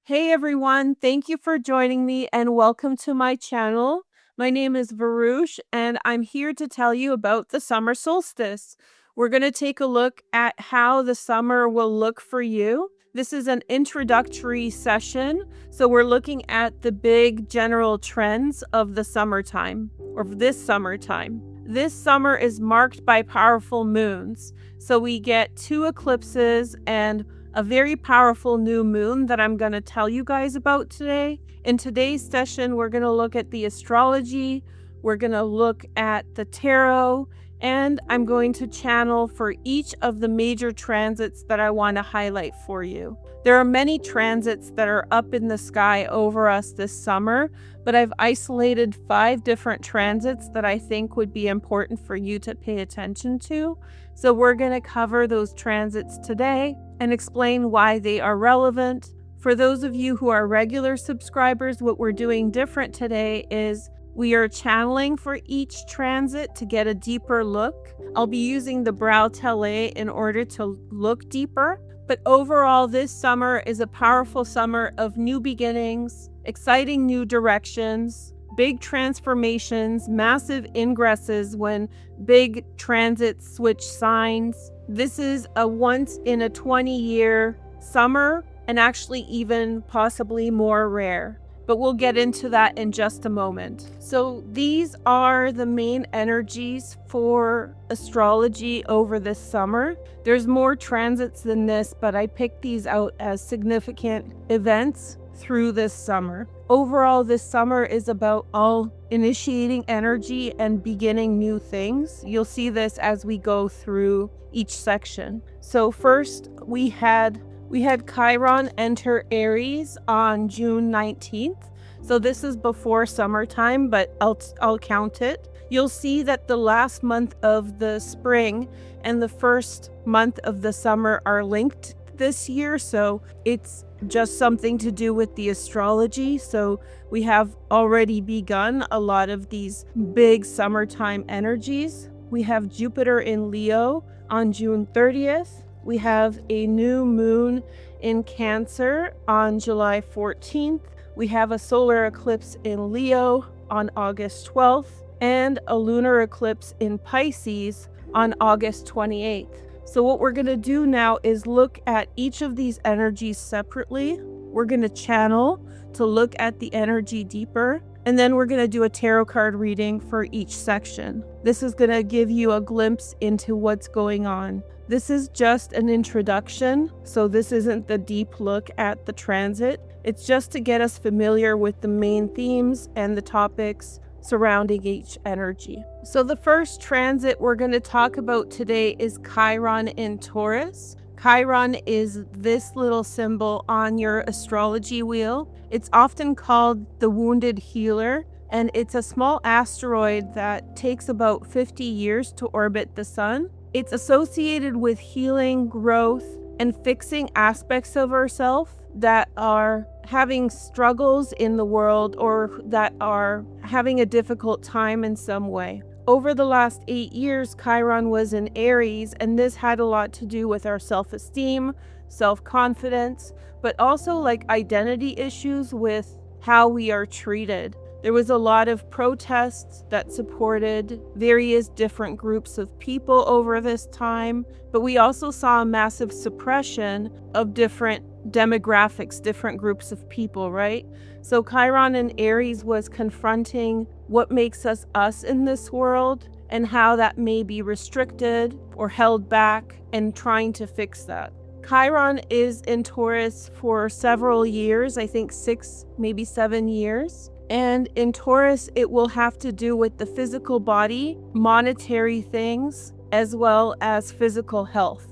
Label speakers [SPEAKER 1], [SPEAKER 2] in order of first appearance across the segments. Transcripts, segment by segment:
[SPEAKER 1] Hey everyone, thank you for joining me and welcome to my channel. My name is Veroosh and I'm here to tell you about the summer solstice. We're going to take a look at how the summer will look for you. This is an introductory session, so we're looking at the big general trends of the summertime, or this summertime. This summer is marked by powerful moons, so we get 2 eclipses and a very powerful new moon that I'm going to tell you guys about today. In today's session, we're going to look at the astrology, we're going to look at the tarot, and I'm going to channel for each of the major transits that I want to highlight for you. There are many transits that are up in the sky over us this summer, but I've isolated 5 different transits that I think would be important for you to pay attention to. So we're going to cover those transits today and explain why they are relevant. For those of you who are regular subscribers, what we're doing different today is we are channeling for each transit to get a deeper look. I'll be using the brow tele in order to look deeper. But overall, this summer is a powerful summer of new beginnings, exciting new directions, big transformations, massive ingresses when big transits switch signs. This is a once in a 20-year summer and actually even possibly more rare. But we'll get into that in just a moment. So these are the main energies for astrology over this summer. There's more transits than this, but I picked these out as significant events through this summer. Overall, this summer is about all initiating energy and beginning new things. You'll see this as we go through each section. So first, we had Chiron enter Aries on June 19th. So this is before summertime, but I'll count it. You'll see that the last month of the spring and the first month of the summer are linked this year. So it's just something to do with the astrology. So we have already begun a lot of these big summertime energies. We have Jupiter in Leo on June 30th. We have a new moon in Cancer on July 14th. We have a solar eclipse in Leo on August 12th and a lunar eclipse in Pisces on August 28th. So what we're going to do now is look at each of these energies separately. We're going to channel to look at the energy deeper. And then we're going to do a tarot card reading for each section. This is going to give you a glimpse into what's going on. This is just an introduction, so this isn't the deep look at the transit. It's just to get us familiar with the main themes and the topics surrounding each energy. So the first transit we're going to talk about today is Chiron in Taurus. Chiron is this little symbol on your astrology wheel. It's often called the wounded healer, and it's a small asteroid that takes about 50 years to orbit the sun. It's associated with healing, growth, and fixing aspects of ourselves that are having struggles in the world or that are having a difficult time in some way. Over the last 8 years, Chiron was in Aries, and this had a lot to do with our self-esteem, self-confidence, but also like identity issues with how we are treated. There was a lot of protests that supported various different groups of people over this time, but we also saw a massive suppression of different demographics, different groups of people, right? So Chiron in Aries was confronting what makes us us in this world and how that may be restricted or held back and trying to fix that. Chiron is in Taurus for several years, I think 6, maybe 7 years. And in Taurus, it will have to do with the physical body, monetary things, as well as physical health.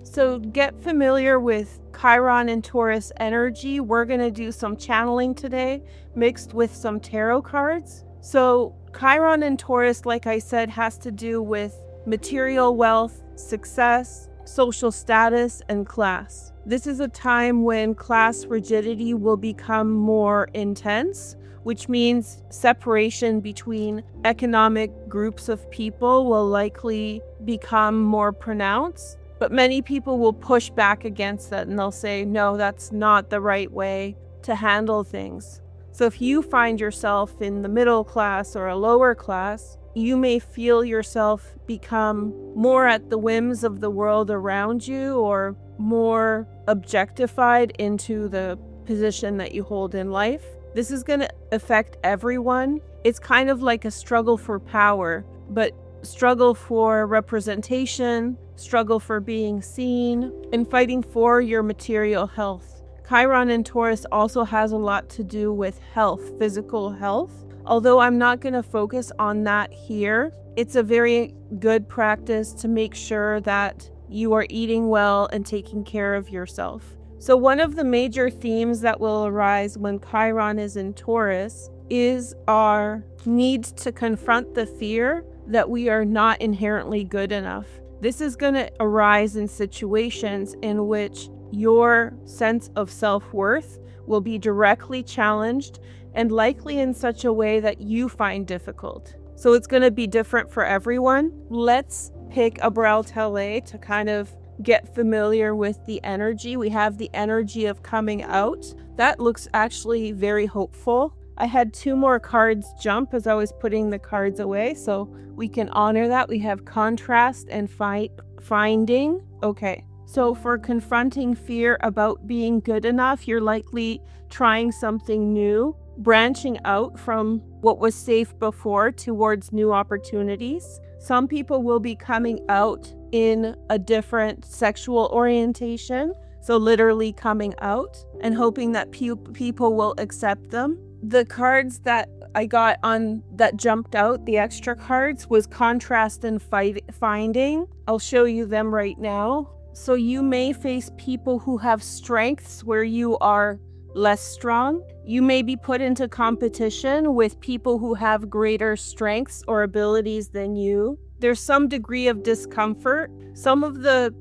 [SPEAKER 1] So get familiar with Chiron and Taurus energy. We're going to do some channeling today, mixed with some tarot cards. So Chiron and Taurus, like I said, has to do with material wealth, success, social status, and class. This is a time when class rigidity will become more intense, which means separation between economic groups of people will likely become more pronounced. But many people will push back against that and they'll say, no, that's not the right way to handle things. So if you find yourself in the middle class or a lower class, you may feel yourself become more at the whims of the world around you or more objectified into the position that you hold in life. This is going to affect everyone. It's kind of like a struggle for power, but struggle for representation, struggle for being seen, and fighting for your material health. Chiron in Taurus also has a lot to do with health, physical health. Although I'm not going to focus on that here, it's a very good practice to make sure that you are eating well and taking care of yourself. So one of the major themes that will arise when Chiron is in Taurus is our need to confront the fear that we are not inherently good enough. This is going to arise in situations in which your sense of self-worth will be directly challenged and likely in such a way that you find difficult. So it's going to be different for everyone. Let's pick a brow tele to kind of get familiar with the energy. We have the energy of coming out. That looks actually very hopeful. I had 2 more cards jump as I was putting the cards away, so we can honor that. We have contrast and finding. Okay, so for confronting fear about being good enough, you're likely trying something new, branching out from what was safe before towards new opportunities. Some people will be coming out in a different sexual orientation, so literally coming out and hoping that people will accept them. The cards that I got on that jumped out, the extra cards, was contrast and finding. I'll show you them right now. So you may face people who have strengths where you are less strong. You may be put into competition with people who have greater strengths or abilities than you. There's some degree of discomfort. Some of the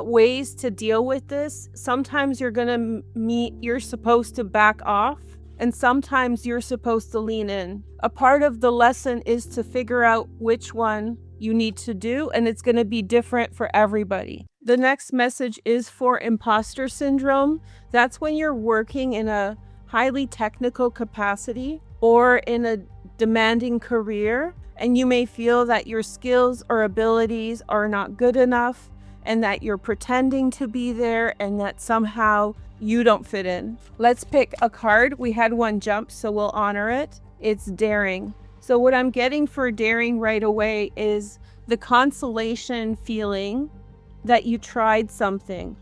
[SPEAKER 1] ways to deal with this, sometimes you're going to you're supposed to back off, and sometimes you're supposed to lean in. A part of the lesson is to figure out which one you need to do, and it's going to be different for everybody. The next message is for imposter syndrome. That's when you're working in a highly technical capacity or in a demanding career, and you may feel that your skills or abilities are not good enough and that you're pretending to be there and that somehow you don't fit in. Let's pick a card. We had one jump, so we'll honor it. It's daring. So what I'm getting for daring right away is the consolation feeling that you tried something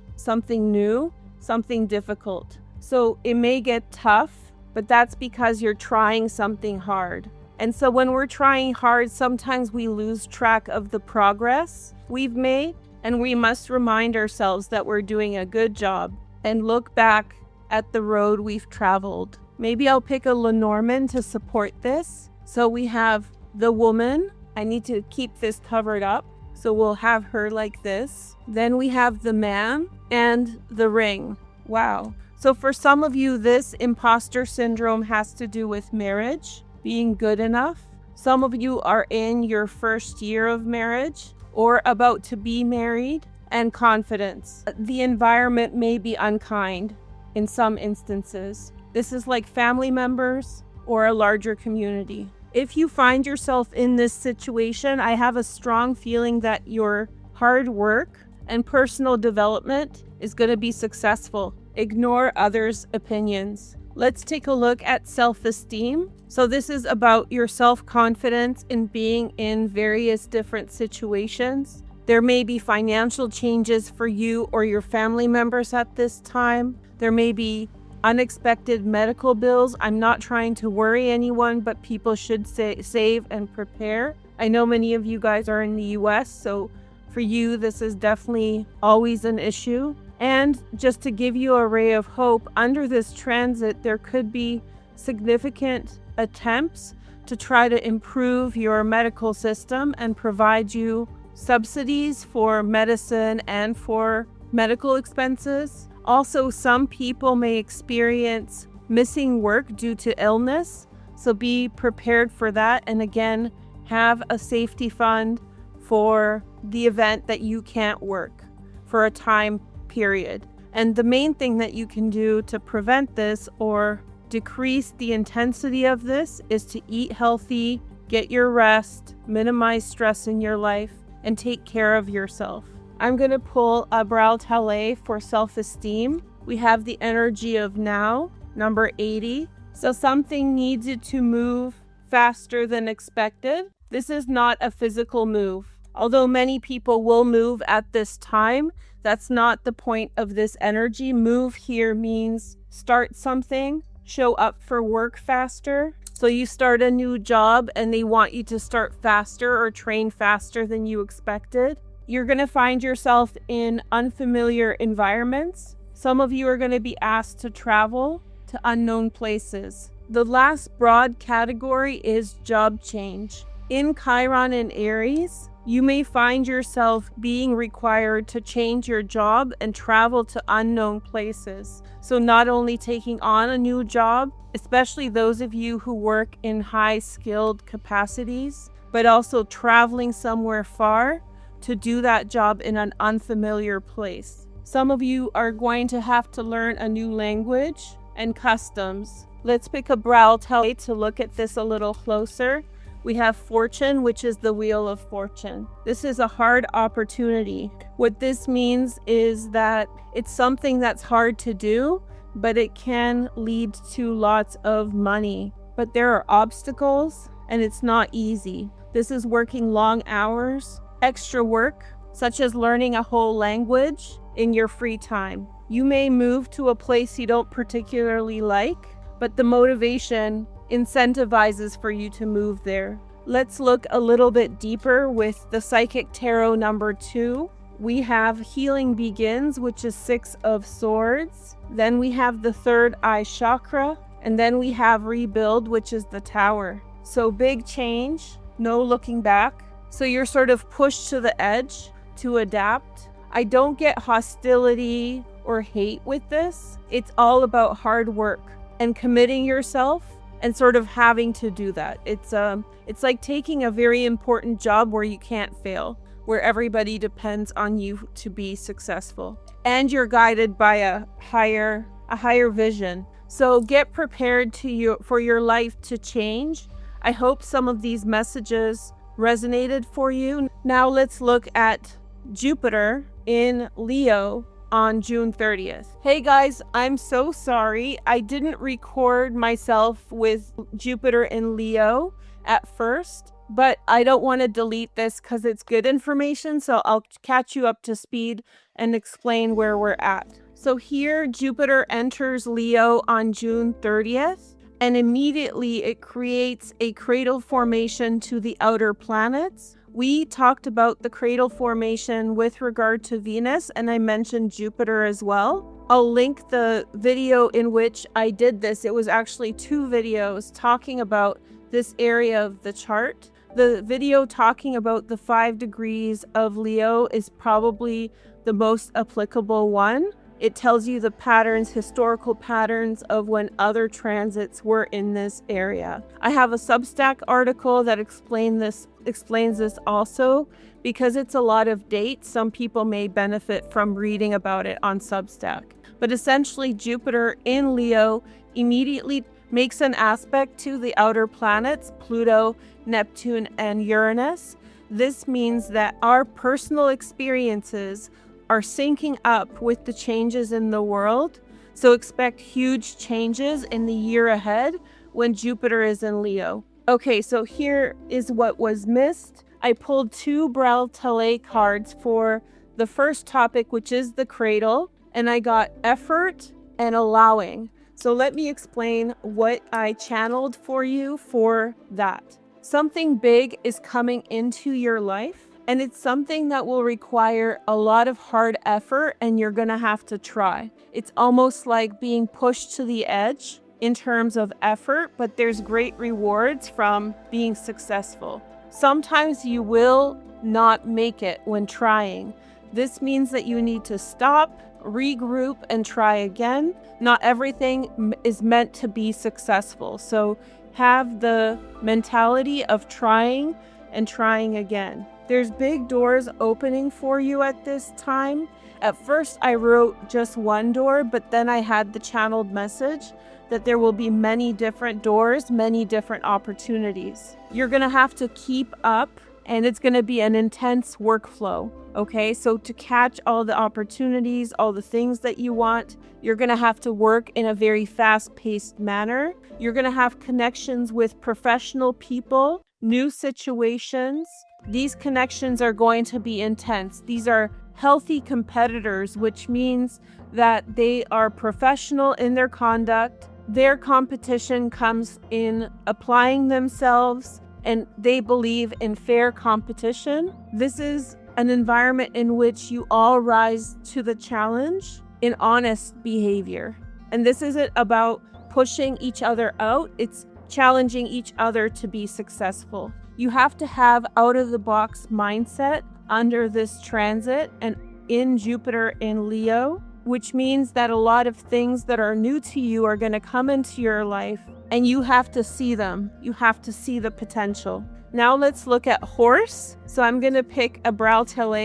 [SPEAKER 1] new, something difficult. So it may get tough, but that's because you're trying something hard. And so when we're trying hard, sometimes we lose track of the progress we've made, and we must remind ourselves that we're doing a good job and look back at the road we've traveled. Maybe I'll pick a Lenormand to support this. So we have the woman. I need to keep this covered up, so we'll have her like this. Then we have the man and the ring. Wow. So for some of you, this imposter syndrome has to do with marriage, being good enough. Some of you are in your first year of marriage or about to be married, and confidence. The environment may be unkind in some instances. This is like family members or a larger community. If you find yourself in this situation, I have a strong feeling that your hard work and personal development is going to be successful. Ignore others' opinions. Let's take a look at self-esteem. So this is about your self-confidence in being in various different situations. There may be financial changes for you or your family members at this time. There may be unexpected medical bills. I'm not trying to worry anyone, but people should save and prepare. I know many of you guys are in the US, so for you, this is definitely always an issue. And just to give you a ray of hope, under this transit, there could be significant attempts to try to improve your medical system and provide you subsidies for medicine and for medical expenses. Also, some people may experience missing work due to illness, so be prepared for that. And again, have a safety fund for the event that you can't work. for a time period. And the main thing that you can do to prevent this or decrease the intensity of this is to eat healthy, get your rest, minimize stress in your life, and take care of yourself. I'm going to pull a Bral Tale for self-esteem. We have the energy of now, number 80. So something needs you to move faster than expected. This is not a physical move. Although many people will move at this time, that's not the point of this energy. Move here means start something, show up for work faster. So you start a new job and they want you to start faster or train faster than you expected. You're going to find yourself in unfamiliar environments. Some of you are going to be asked to travel to unknown places. The last broad category is job change. In Chiron and Aries, you may find yourself being required to change your job and travel to unknown places. So not only taking on a new job, especially those of you who work in high-skilled capacities, but also traveling somewhere far to do that job in an unfamiliar place. Some of you are going to have to learn a new language and customs. Let's pick a Bral Tale to look at this a little closer. We have Fortune, which is the Wheel of Fortune. This is a hard opportunity. What this means is that it's something that's hard to do, but it can lead to lots of money. But there are obstacles, and it's not easy. This is working long hours, extra work, such as learning a whole language in your free time. You may move to a place you don't particularly like, but the motivation incentivizes for you to move there. Let's look a little bit deeper with the Psychic Tarot number 2. We have Healing Begins, which is 6 of Swords. Then we have the Third Eye Chakra. And then we have Rebuild, which is the Tower. So big change, no looking back. So you're sort of pushed to the edge to adapt. I don't get hostility or hate with this. It's all about hard work and committing yourself and sort of having to do that. It's like taking a very important job where you can't fail, where everybody depends on you to be successful. And you're guided by a higher vision. So get prepared for your life to change. I hope some of these messages resonated for you. Now let's look at Jupiter in Leo on June 30th. Hey guys, I'm so sorry. I didn't record myself with Jupiter in Leo at first, but I don't want to delete this because it's good information, so I'll catch you up to speed and explain where we're at. So here, Jupiter enters Leo on June 30th, and immediately it creates a cradle formation to the outer planets. We talked about the cradle formation with regard to Venus, and I mentioned Jupiter as well. I'll link the video in which I did this. It was actually 2 videos talking about this area of the chart. The video talking about the 5 degrees of Leo is probably the most applicable one. It tells you the patterns, historical patterns of when other transits were in this area. I have a Substack article that explains this also. Because it's a lot of dates, some people may benefit from reading about it on Substack. But essentially, Jupiter in Leo immediately makes an aspect to the outer planets, Pluto, Neptune, and Uranus. This means that our personal experiences are syncing up with the changes in the world. So expect huge changes in the year ahead when Jupiter is in Leo. Okay, so here is what was missed. I pulled 2 Bral Tale cards for the first topic, which is the cradle, and I got effort and allowing. So let me explain what I channeled for you for that. Something big is coming into your life, and it's something that will require a lot of hard effort, and you're going to have to try. It's almost like being pushed to the edge in terms of effort, but there's great rewards from being successful. Sometimes you will not make it when trying. This means that you need to stop, regroup, and try again. Not everything is meant to be successful. So have the mentality of trying and trying again. There's big doors opening for you at this time. At first, I wrote just one door, but then I had the channeled message that there will be many different doors, many different opportunities. You're going to have to keep up, and it's going to be an intense workflow. Okay, so to catch all the opportunities, all the things that you want, you're going to have to work in a very fast-paced manner. You're going to have connections with professional people, new situations. These connections are going to be intense. These are healthy competitors, which means that they are professional in their conduct. Their competition comes in applying themselves, and they believe in fair competition. This is an environment in which you all rise to the challenge in honest behavior. And this isn't about pushing each other out, it's challenging each other to be successful. You have to have out-of-the-box mindset under this transit and in Jupiter in Leo, which means that a lot of things that are new to you are going to come into your life, and you have to see them. You have to see the potential. Now let's look at horse. So I'm going to pick a Braille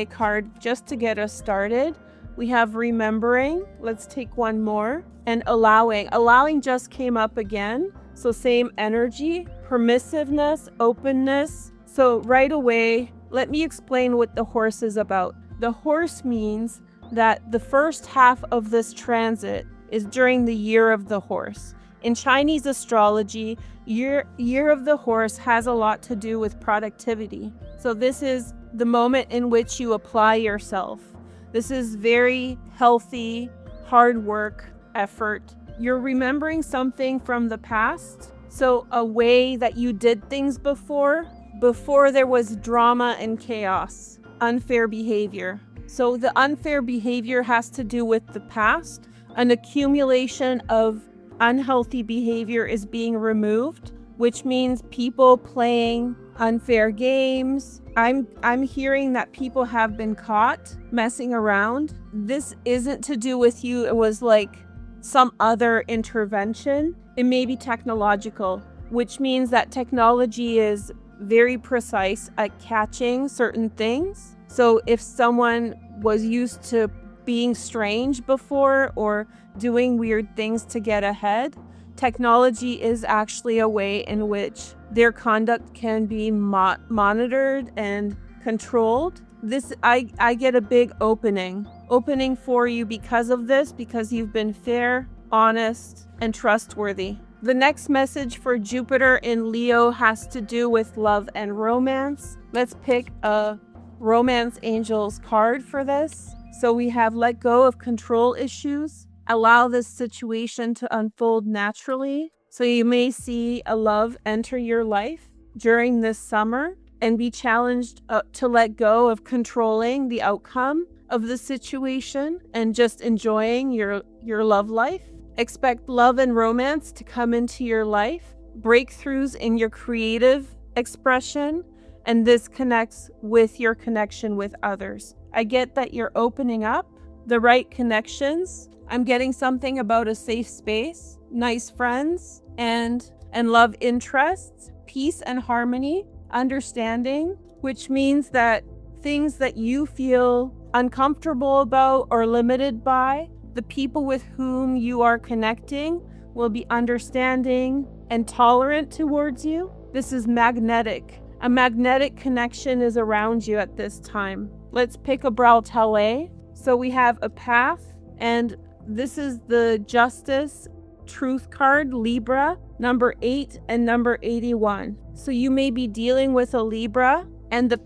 [SPEAKER 1] card just to get us started. We have remembering. Let's take one more. And allowing. Allowing just came up again. So same energy, permissiveness, openness. So right away, let me explain what the horse is about. The horse means that the first half of this transit is during the year of the horse. In Chinese astrology, year of the horse has a lot to do with productivity. So this is the moment in which you apply yourself. This is very healthy, hard work, effort. You're remembering something from the past. So a way that you did things before there was drama and chaos, unfair behavior. So the unfair behavior has to do with the past. An accumulation of unhealthy behavior is being removed, which means people playing unfair games. I'm hearing that people have been caught messing around. This isn't to do with you. It was like some other intervention. It may be technological, which means that technology is very precise at catching certain things. So if someone was used to being strange before or doing weird things to get ahead, technology is actually a way in which their conduct can be monitored and controlled. I get a big opening for you because of this, because you've been fair, honest, and trustworthy. The next message for Jupiter in Leo has to do with love and romance. Let's pick a romance angels card for this. So we have let go of control issues. Allow this situation to unfold naturally. So you may see a love enter your life during this summer and be challenged to let go of controlling the outcome of the situation and just enjoying your love life. Expect love and romance to come into your life, breakthroughs in your creative expression, and this connects with your connection with others. I get that you're opening up the right connections. I'm getting something about a safe space, nice friends, and love interests, peace and harmony, understanding, which means that things that you feel uncomfortable about or limited by, the people with whom you are connecting will be understanding and tolerant towards you. This is magnetic. A magnetic connection is around you at this time. Let's pick a Braille. So we have a path, and this is the Justice Truth card, Libra, number 8 and number 81. So you may be dealing with a Libra, and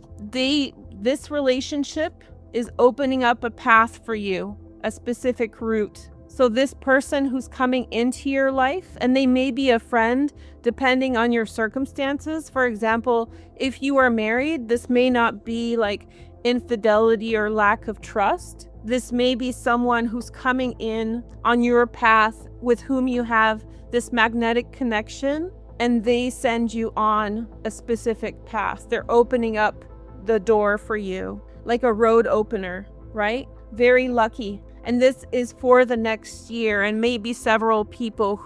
[SPEAKER 1] this relationship is opening up a path for you, a specific route. So this person who's coming into your life, and they may be a friend depending on your circumstances. For example, if you are married, this may not be like infidelity or lack of trust. This may be someone who's coming in on your path with whom you have this magnetic connection, and they send you on a specific path. They're opening up the door for you, like a road opener, right? Very lucky. And this is for the next year, and maybe several people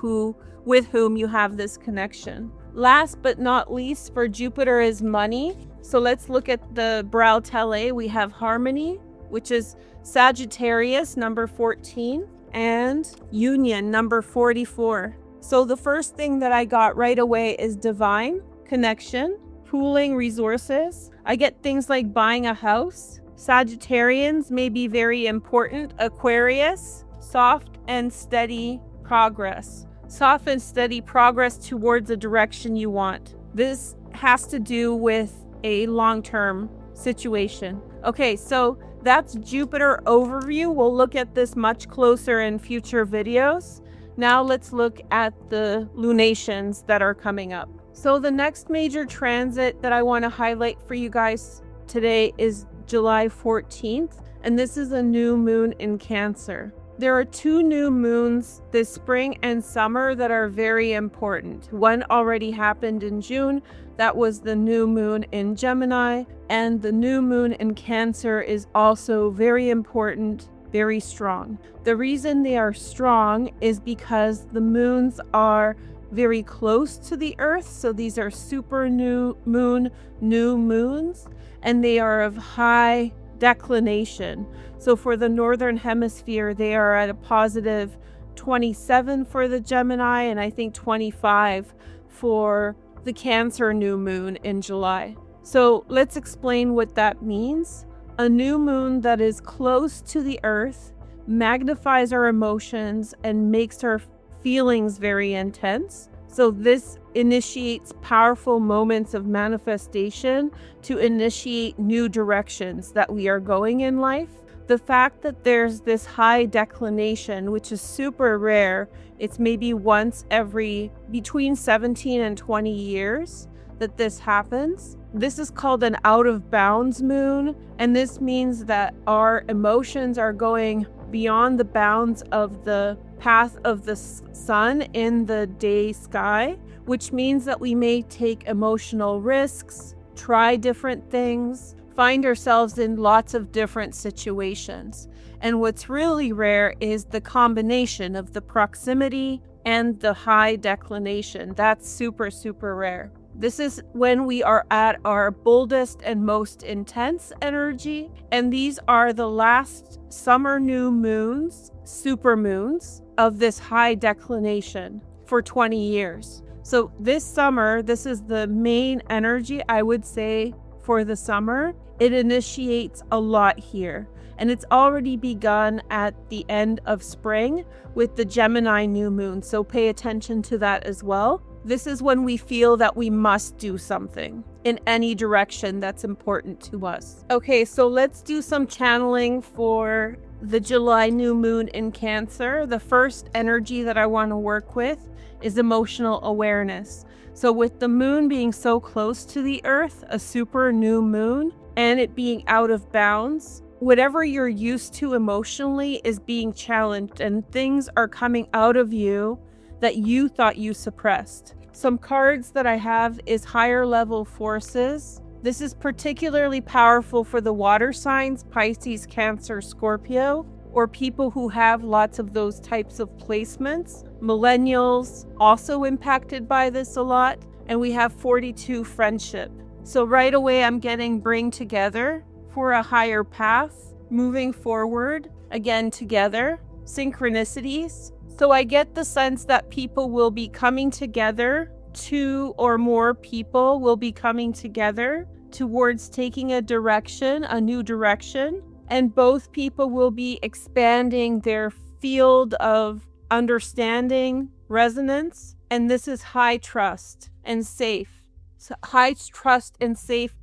[SPEAKER 1] with whom you have this connection. Last but not least, for Jupiter is money. So let's look at the brow tele. We have harmony, which is Sagittarius, number 14, and union, number 44. So the first thing that I got right away is divine connection, pooling resources. I get things like buying a house. Sagittarians may be very important. Aquarius, soft and steady progress. Soft and steady progress towards a direction you want. This has to do with a long-term situation. Okay, so that's Jupiter overview. We'll look at this much closer in future videos. Now let's look at the lunations that are coming up. So the next major transit that I want to highlight for you guys today is July 14th, and this is a new moon in Cancer. There are 2 new moons this spring and summer that are very important. One already happened in June. That was the new moon in Gemini, and the new moon in Cancer is also very important, very strong. The reason they are strong is because the moons are very close to the Earth. So these are super new moons, and they are of high declination. So for the northern hemisphere, they are at a positive 27 for the Gemini, and I think 25 for the Cancer new moon in July. So let's explain what that means. A new moon that is close to the Earth magnifies our emotions and makes our feelings very intense. So this initiates powerful moments of manifestation to initiate new directions that we are going in life. The fact that there's this high declination, which is super rare, it's maybe once every between 17 and 20 years that this happens. This is called an out of bounds moon, and this means that our emotions are going beyond the bounds of the path of the sun in the day sky, which means that we may take emotional risks, try different things, find ourselves in lots of different situations. And what's really rare is the combination of the proximity and the high declination. That's super, super rare. This is when we are at our boldest and most intense energy. And these are the last summer new moons, supermoons, of this high declination for 20 years. So this summer, this is the main energy, I would say, for the summer. It initiates a lot here. And it's already begun at the end of spring with the Gemini new moon. So pay attention to that as well. This is when we feel that we must do something in any direction that's important to us. Okay, so let's do some channeling for the July new moon in Cancer. The first energy that I want to work with is emotional awareness. So with the moon being so close to the Earth, a super new moon, and it being out of bounds, whatever you're used to emotionally is being challenged, and things are coming out of you that you thought you suppressed. Some cards that I have is higher level forces. This is particularly powerful for the water signs, Pisces, Cancer, Scorpio, or people who have lots of those types of placements. Millennials also impacted by this a lot. And we have 42 friendship. So right away I'm getting bring together for a higher path, moving forward, again together, synchronicities. So I get the sense that people will be coming together, 2 or more people will be coming together towards taking a direction, a new direction, and both people will be expanding their field of understanding, resonance, and this is high trust and safe. So high trust and safe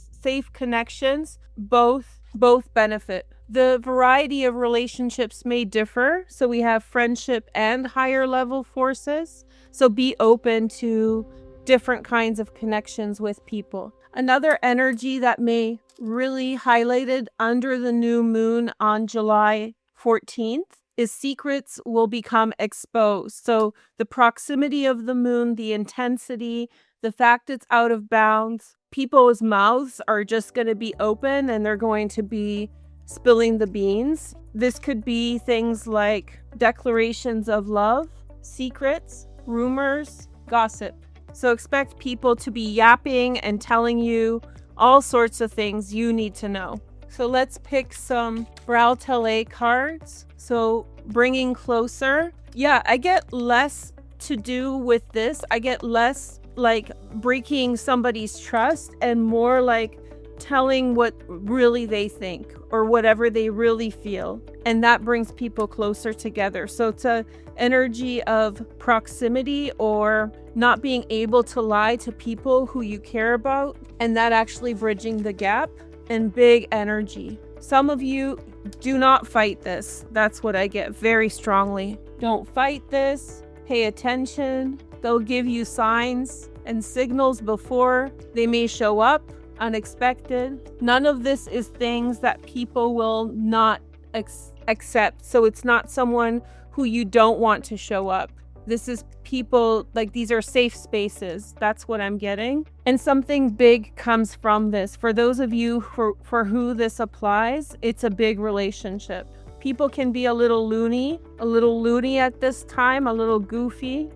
[SPEAKER 1] connections, both benefit. The variety of relationships may differ. So we have friendship and higher level forces. So be open to different kinds of connections with people. Another energy that may really highlighted under the new moon on July 14th is secrets will become exposed. So the proximity of the moon, the intensity, the fact it's out of bounds, people's mouths are just going to be open and they're going to be spilling the beans. This could be things like declarations of love, secrets, rumors, gossip. So expect people to be yapping and telling you all sorts of things you need to know. So let's pick some Brautele cards. So bringing closer. Yeah, I get less to do with this. I get less like breaking somebody's trust and more like telling what really they think or whatever they really feel. And that brings people closer together. So it's an energy of proximity or not being able to lie to people who you care about, and that actually bridging the gap and big energy. Some of you do not fight this. That's what I get very strongly. Don't fight this. Pay attention. They'll give you signs and signals before they may show up, unexpected. None of this is things that people will not accept. So it's not someone who you don't want to show up. This is people, like these are safe spaces. That's what I'm getting. And something big comes from this. For those of you for who this applies, it's a big relationship. People can be a little loony at this time, a little goofy,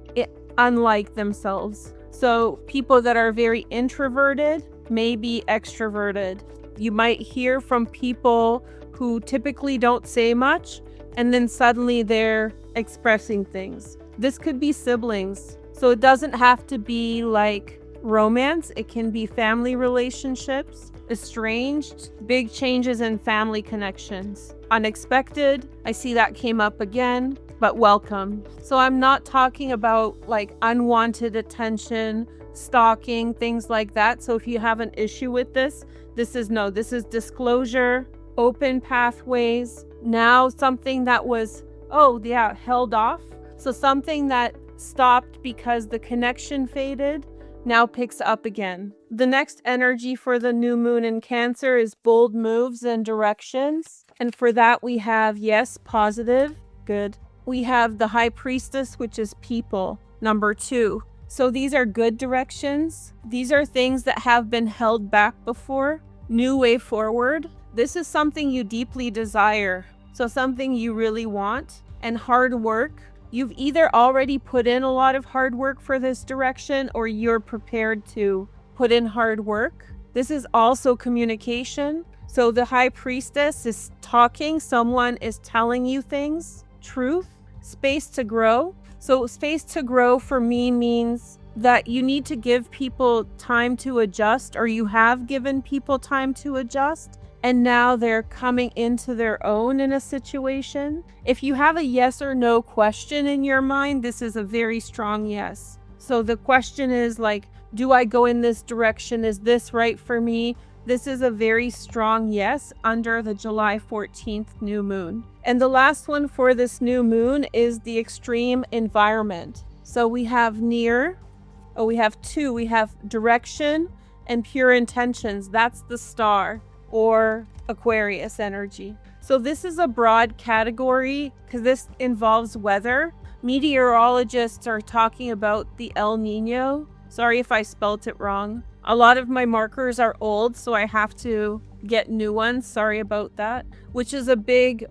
[SPEAKER 1] unlike themselves. So people that are very introverted may be extroverted. You might hear from people who typically don't say much, and then suddenly they're expressing things. This could be siblings. So it doesn't have to be like romance. It can be family relationships, estranged, big changes in family connections. Unexpected. I see that came up again, but welcome. So I'm not talking about like unwanted attention, stalking, things like that. So if you have an issue with this, this is disclosure, open pathways. Now something that was, held off. So something that stopped because the connection faded now picks up again. The next energy for the new moon in Cancer is bold moves and directions. And for that we have, yes, positive, good. We have the High Priestess, which is people, number 2. So these are good directions. These are things that have been held back before. New way forward. This is something you deeply desire. So something you really want. And hard work. You've either already put in a lot of hard work for this direction or you're prepared to put in hard work. This is also communication. So the High Priestess is talking. Someone is telling you things. Truth. Space to grow. So space to grow for me means that you need to give people time to adjust, or you have given people time to adjust. And now they're coming into their own in a situation. If you have a yes or no question in your mind, this is a very strong yes. So the question is like, do I go in this direction? Is this right for me? This is a very strong yes under the July 14th new moon. And the last one for this new moon is the extreme environment. So we have we have 2. We have direction and pure intentions. That's the star, or Aquarius energy. So this is a broad category because this involves weather. Meteorologists are talking about the El Nino. Sorry if I spelt it wrong. A lot of my markers are old, so I have to get new ones. Sorry about that. Which is a big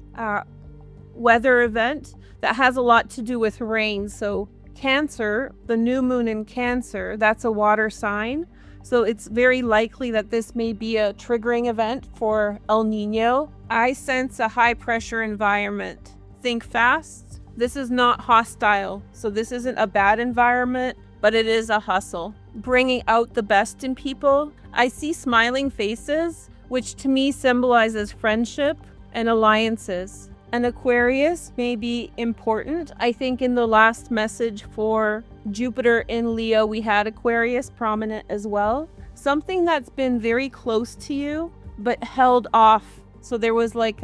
[SPEAKER 1] weather event that has a lot to do with rain. So Cancer, the new moon in Cancer, that's a water sign. So it's very likely that this may be a triggering event for El Nino. I sense a high pressure environment. Think fast. This is not hostile. So this isn't a bad environment, but it is a hustle. Bringing out the best in people. I see smiling faces, which to me symbolizes friendship and alliances. An Aquarius may be important. I think in the last message for Jupiter in Leo, we had Aquarius prominent as well. Something that's been very close to you, but held off. So there was like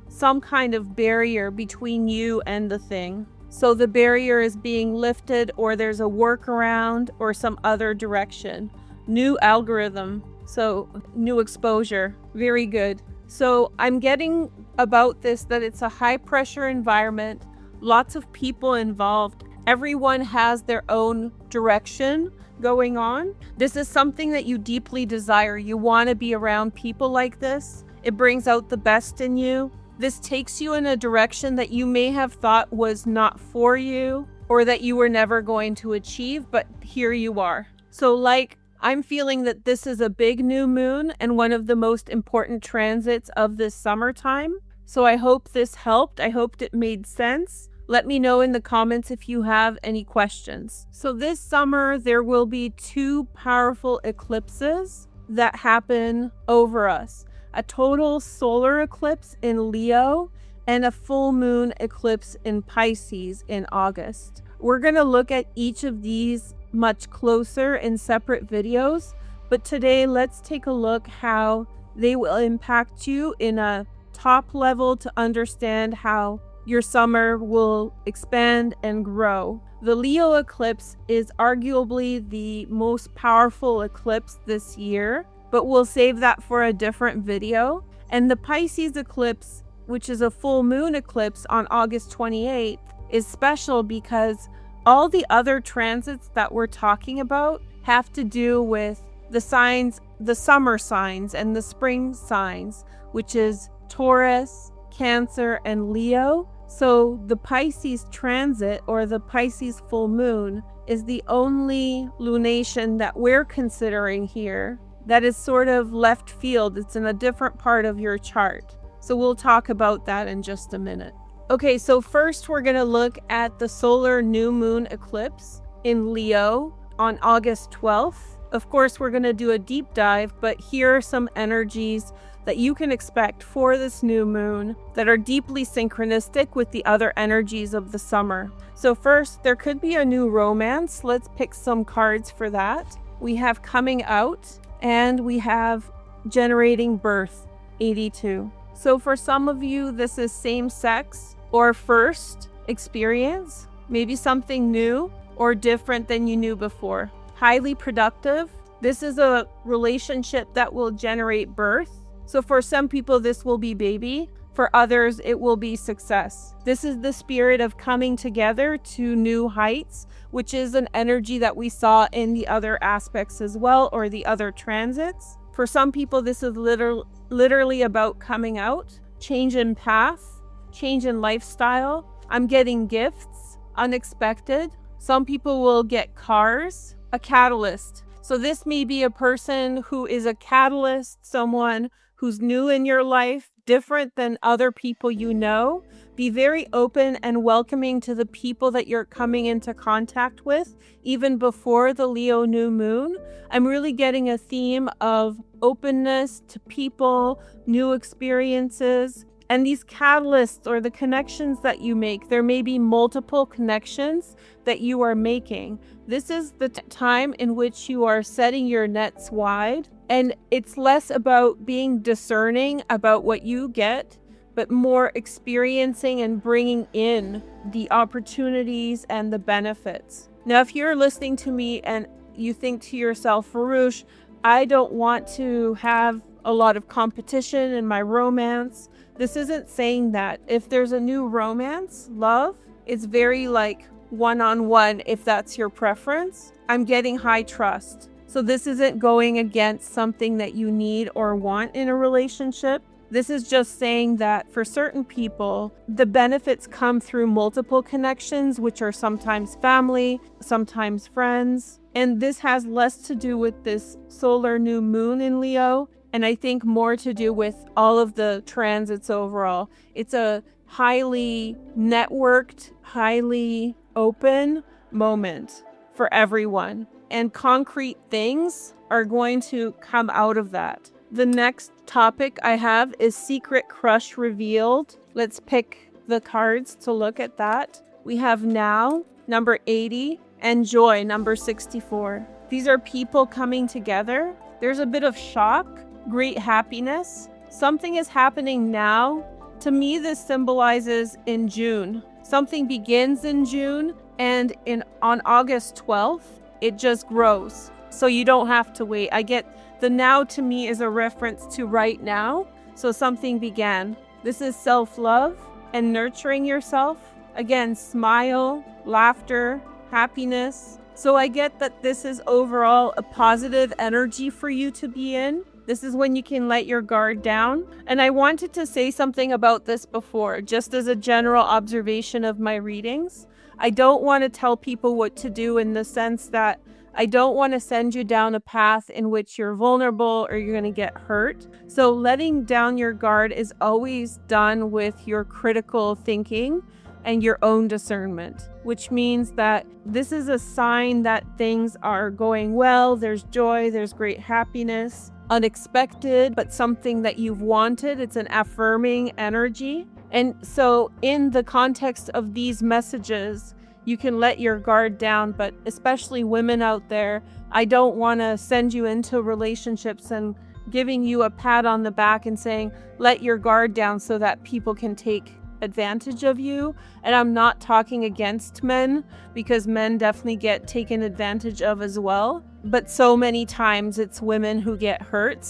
[SPEAKER 1] some kind of barrier between you and the thing. So the barrier is being lifted, or there's a workaround or some other direction. New algorithm. So new exposure. Very good. So I'm getting about this that it's a high pressure environment, lots of people involved. Everyone has their own direction going on. This is something that you deeply desire. You want to be around people like this. It brings out the best in you. This takes you in a direction that you may have thought was not for you or that you were never going to achieve, but here you are. So like I'm feeling that this is a big new moon and one of the most important transits of this summertime. So I hope this helped. I hoped it made sense. Let me know in the comments if you have any questions. So this summer, there will be 2 powerful eclipses that happen over us. A total solar eclipse in Leo and a full moon eclipse in Pisces in August. We're going to look at each of these much closer in separate videos, but today let's take a look how they will impact you in a top level to understand how your summer will expand and grow. The Leo eclipse is arguably the most powerful eclipse this year, but we'll save that for a different video. And the Pisces eclipse, which is a full moon eclipse on August 28th, is special because all the other transits that we're talking about have to do with the signs, the summer signs and the spring signs, which is Taurus, Cancer, and Leo. So the Pisces transit, or the Pisces full moon, is the only lunation that we're considering here that is sort of left field. It's in a different part of your chart. So we'll talk about that in just a minute. Okay, so first we're going to look at the solar new moon eclipse in Leo on August 12th. Of course, we're going to do a deep dive, but here are some energies that you can expect for this new moon that are deeply synchronistic with the other energies of the summer. So first, there could be a new romance. Let's pick some cards for that. We have coming out and we have generating birth, 82. So for some of you, this is same sex or first experience, maybe something new or different than you knew before. Highly productive. This is a relationship that will generate birth. So for some people, this will be baby. For others, it will be success. This is the spirit of coming together to new heights, which is an energy that we saw in the other aspects as well, or the other transits. For some people, this is literally about coming out, change in path, change in lifestyle. I'm getting gifts, unexpected. Some people will get cars, a catalyst. So this may be a person who is a catalyst, someone who's new in your life, different than other people you know. Be very open and welcoming to the people that you're coming into contact with, even before the Leo new moon. I'm really getting a theme of openness to people, new experiences, and these catalysts or the connections that you make. There may be multiple connections that you are making. This is the time in which you are setting your nets wide, and it's less about being discerning about what you get, but more experiencing and bringing in the opportunities and the benefits. Now, if you're listening to me and you think to yourself, Veroosh, I don't want to have a lot of competition in my romance. This isn't saying that. If there's a new romance, love, it's very like one-on-one if that's your preference. I'm getting high trust. So this isn't going against something that you need or want in a relationship. This is just saying that for certain people, the benefits come through multiple connections, which are sometimes family, sometimes friends. And this has less to do with this solar new moon in Leo, and I think more to do with all of the transits overall. It's a highly networked, highly open moment for everyone. And concrete things are going to come out of that. The next topic I have is Secret Crush Revealed. Let's pick the cards to look at that. We have Now, number 80, and Joy, number 64. These are people coming together. There's a bit of shock, great happiness. Something is happening now. To me, this symbolizes in June. Something begins in June, and on August 12th, it just grows. So you don't have to wait. I get the now to me is a reference to right now. So something began. This is self-love and nurturing yourself. Again, smile, laughter, happiness. So I get that this is overall a positive energy for you to be in. This is when you can let your guard down. And I wanted to say something about this before, just as a general observation of my readings. I don't want to tell people what to do, in the sense that I don't want to send you down a path in which you're vulnerable or you're going to get hurt. So letting down your guard is always done with your critical thinking and your own discernment, which means that this is a sign that things are going well, there's joy, there's great happiness, unexpected, but something that you've wanted. It's an affirming energy. And so in the context of these messages, you can let your guard down, but especially women out there, I don't want to send you into relationships and giving you a pat on the back and saying, let your guard down so that people can take advantage of you. And I'm not talking against men, because men definitely get taken advantage of as well. But so many times it's women who get hurt.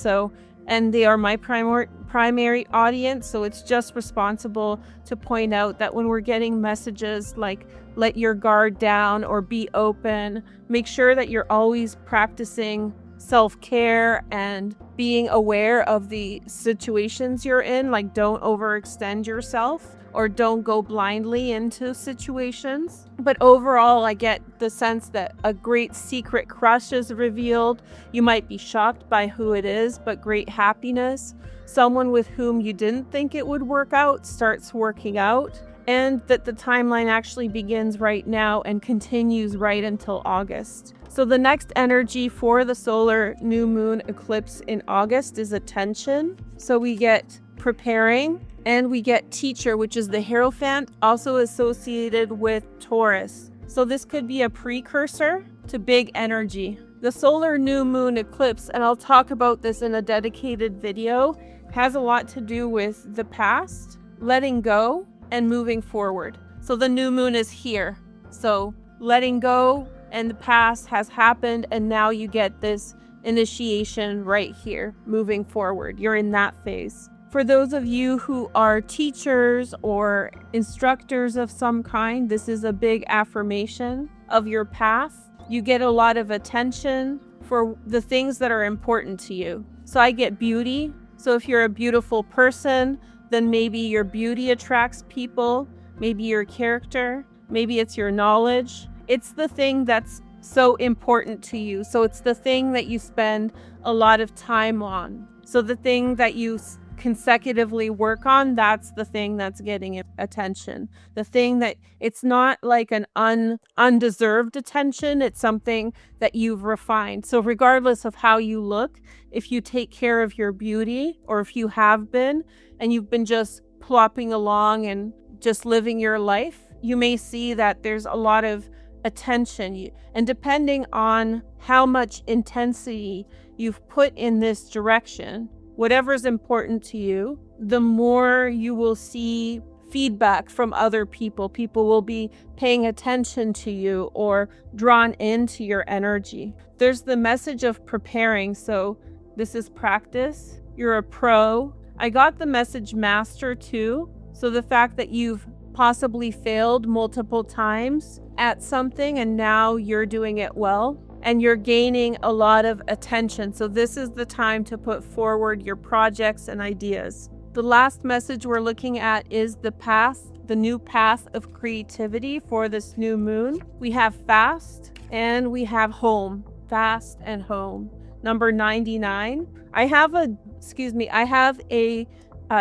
[SPEAKER 1] And they are my primary audience. So it's just responsible to point out that when we're getting messages like, let your guard down or be open, make sure that you're always practicing self-care and being aware of the situations you're in. Like, don't overextend yourself or don't go blindly into situations. But overall, I get the sense that a great secret crush is revealed. You might be shocked by who it is, but great happiness. Someone with whom you didn't think it would work out starts working out. And that the timeline actually begins right now and continues right until August. So the next energy for the solar new moon eclipse in August is attention. So we get preparing, and we get teacher, which is the Hierophant, also associated with Taurus. So this could be a precursor to big energy. The solar new moon eclipse, and I'll talk about this in a dedicated video, has a lot to do with the past, letting go, and moving forward. So the new moon is here. So letting go and the past has happened, and now you get this initiation right here, moving forward. You're in that phase. For those of you who are teachers or instructors of some kind, this is a big affirmation of your path. You get a lot of attention for the things that are important to you. So I get beauty. So if you're a beautiful person, then maybe your beauty attracts people, maybe your character, maybe it's your knowledge. It's the thing that's so important to you. So it's the thing that you spend a lot of time on. So the thing that you consecutively work on, that's the thing that's getting attention. The thing that it's not like an undeserved attention, it's something that you've refined. So regardless of how you look, if you take care of your beauty, or if you have been and you've been just plopping along and just living your life, you may see that there's a lot of attention. And depending on how much intensity you've put in this direction, whatever's important to you, the more you will see feedback from other people. People will be paying attention to you or drawn into your energy. There's the message of preparing. So this is practice. You're a pro. I got the message master too. So the fact that you've possibly failed multiple times at something and now you're doing it well. And you're gaining a lot of attention. So this is the time to put forward your projects and ideas. The last message we're looking at is the path, the new path of creativity for this new moon. We have fast and we have home. Fast and home. Number 99. I have a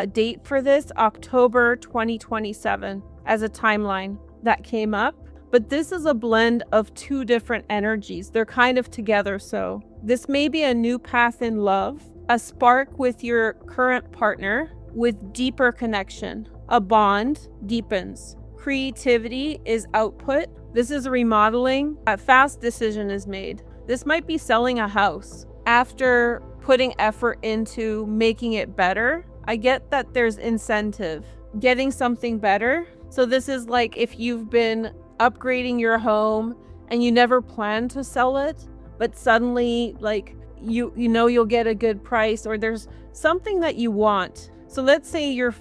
[SPEAKER 1] date for this, October 2027, as a timeline that came up. But this is a blend of two different energies. They're kind of together. So this may be a new path in love, a spark with your current partner with deeper connection. A bond deepens. Creativity is output. This is remodeling. A fast decision is made. This might be selling a house. After putting effort into making it better, I get that there's incentive. Getting something better. So this is like if you've been upgrading your home and you never planned to sell it, but suddenly like you know you'll get a good price, or there's something that you want. So let's say you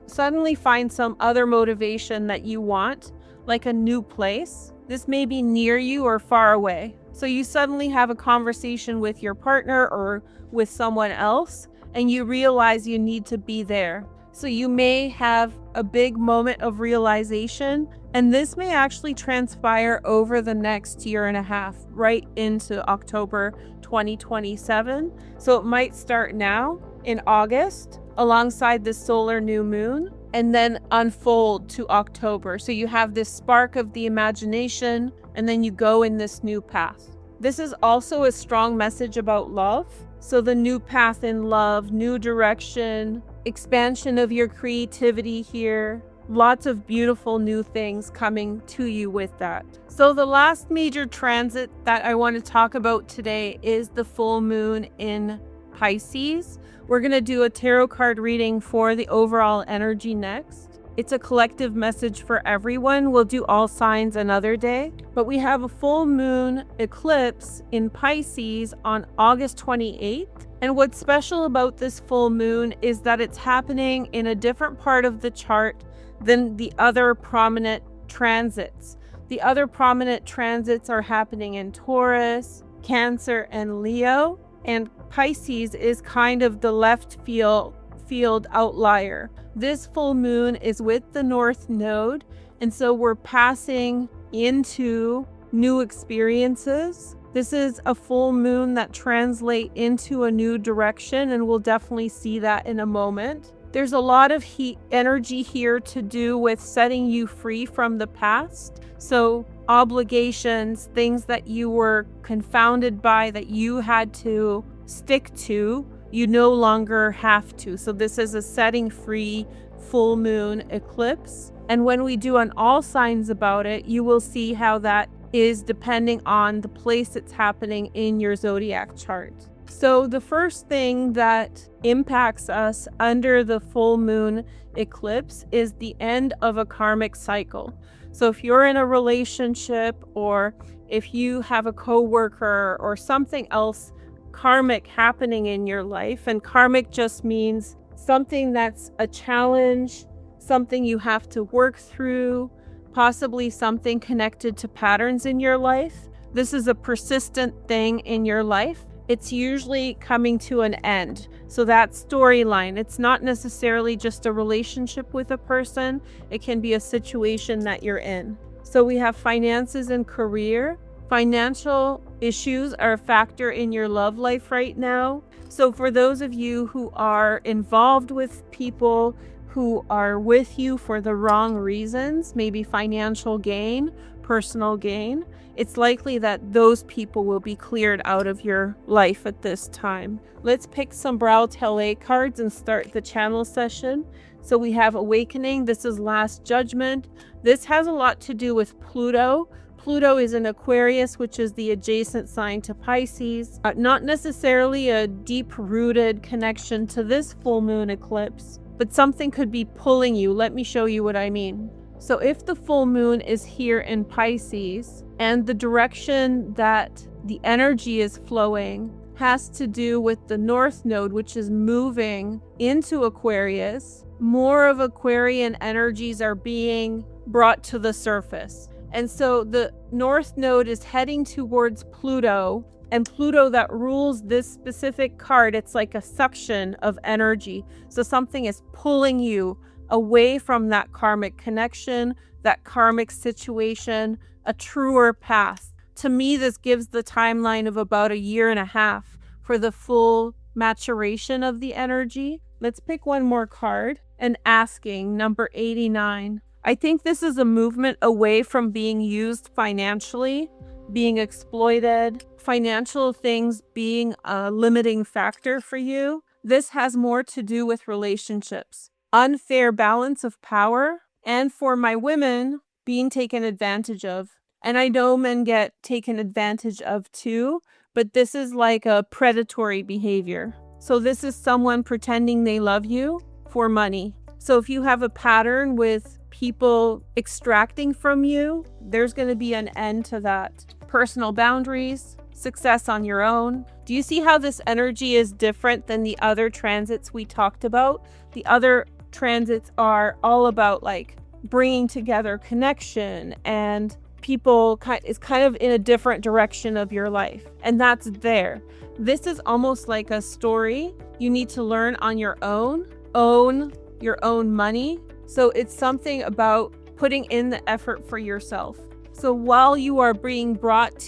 [SPEAKER 1] suddenly find some other motivation that you want, like a new place. This may be near you or far away. So you suddenly have a conversation with your partner or with someone else and you realize you need to be there. So you may have a big moment of realization, and this may actually transpire over the next year and a half, right into October 2027. So it might start now in August alongside the solar new moon and then unfold to October. So you have this spark of the imagination and then you go in this new path. This is also a strong message about love. So the new path in love, new direction, expansion of your creativity here. Lots of beautiful new things coming to you with that. So the last major transit that I want to talk about today is the full moon in Pisces. We're going to do a tarot card reading for the overall energy next. It's a collective message for everyone. We'll do all signs another day. But we have a full moon eclipse in Pisces on August 28th. And what's special about this full moon is that it's happening in a different part of the chart than the other prominent transits. The other prominent transits are happening in Taurus, Cancer, and Leo. And Pisces is kind of the left field outlier. This full moon is with the North Node, and so we're passing into new experiences. This is a full moon that translates into a new direction, and we'll definitely see that in a moment. There's a lot of energy here to do with setting you free from the past. So obligations, things that you were confounded by, that you had to stick to, you no longer have to. So this is a setting free full moon eclipse. And when we do an all signs about it, you will see how that is depending on the place it's happening in your zodiac chart. So the first thing that impacts us under the full moon eclipse is the end of a karmic cycle. So if you're in a relationship, or if you have a coworker or something else karmic happening in your life, and karmic just means something that's a challenge, something you have to work through, possibly something connected to patterns in your life. This is a persistent thing in your life. It's usually coming to an end. So that storyline, it's not necessarily just a relationship with a person. It can be a situation that you're in. So we have finances and career. Financial issues are a factor in your love life right now. So for those of you who are involved with people who are with you for the wrong reasons, maybe financial gain, personal gain, it's likely that those people will be cleared out of your life at this time. Let's pick some Brow Tele cards and start the channel session. So we have Awakening. This is Last Judgment. This has a lot to do with Pluto. Pluto is in Aquarius, which is the adjacent sign to Pisces. Not necessarily a deep-rooted connection to this full moon eclipse, but something could be pulling you. Let me show you what I mean. So if the full moon is here in Pisces, and the direction that the energy is flowing has to do with the North Node, which is moving into Aquarius, more of Aquarian energies are being brought to the surface. And so the North Node is heading towards Pluto, and Pluto that rules this specific card, it's like a suction of energy. So something is pulling you away from that karmic connection, that karmic situation, a truer path. To me, this gives the timeline of about a year and a half for the full maturation of the energy. Let's pick one more card. And Asking, number 89. I think this is a movement away from being used financially, being exploited, financial things being a limiting factor for you. This has more to do with relationships, unfair balance of power, and for my women, being taken advantage of. And I know men get taken advantage of too, but this is like a predatory behavior. So this is someone pretending they love you for money. So if you have a pattern with people extracting from you, there's going to be an end to that. Personal boundaries, success on your own. Do you see how this energy is different than the other transits we talked about? The other transits are all about like bringing together connection, and people is kind of in a different direction of your life, and that's there. This is almost like a story you need to learn on your own your own money, So it's something about putting in the effort for yourself. So while you are being brought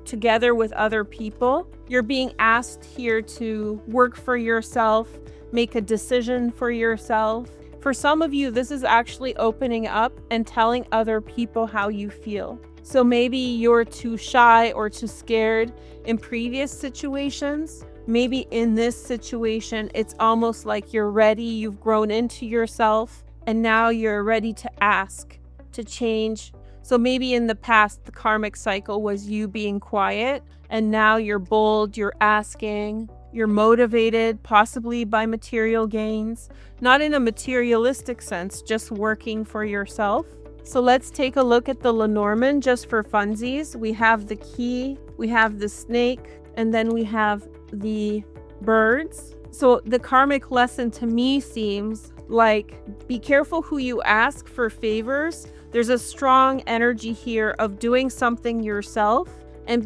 [SPEAKER 1] together with other people, you're being asked here to work for yourself, make a decision for yourself. For some of you, this is actually opening up and telling other people how you feel. So maybe you're too shy or too scared in previous situations. Maybe in this situation, it's almost like you're ready, you've grown into yourself, and now you're ready to ask to change. So maybe in the past, the karmic cycle was you being quiet, and now you're bold, you're asking, you're motivated, possibly by material gains, not in a materialistic sense, just working for yourself. So let's take a look at the Lenormand just for funsies. We have the key, we have the snake, and then we have the birds. So the karmic lesson to me seems like, be careful who you ask for favors. There's a strong energy here of doing something yourself, and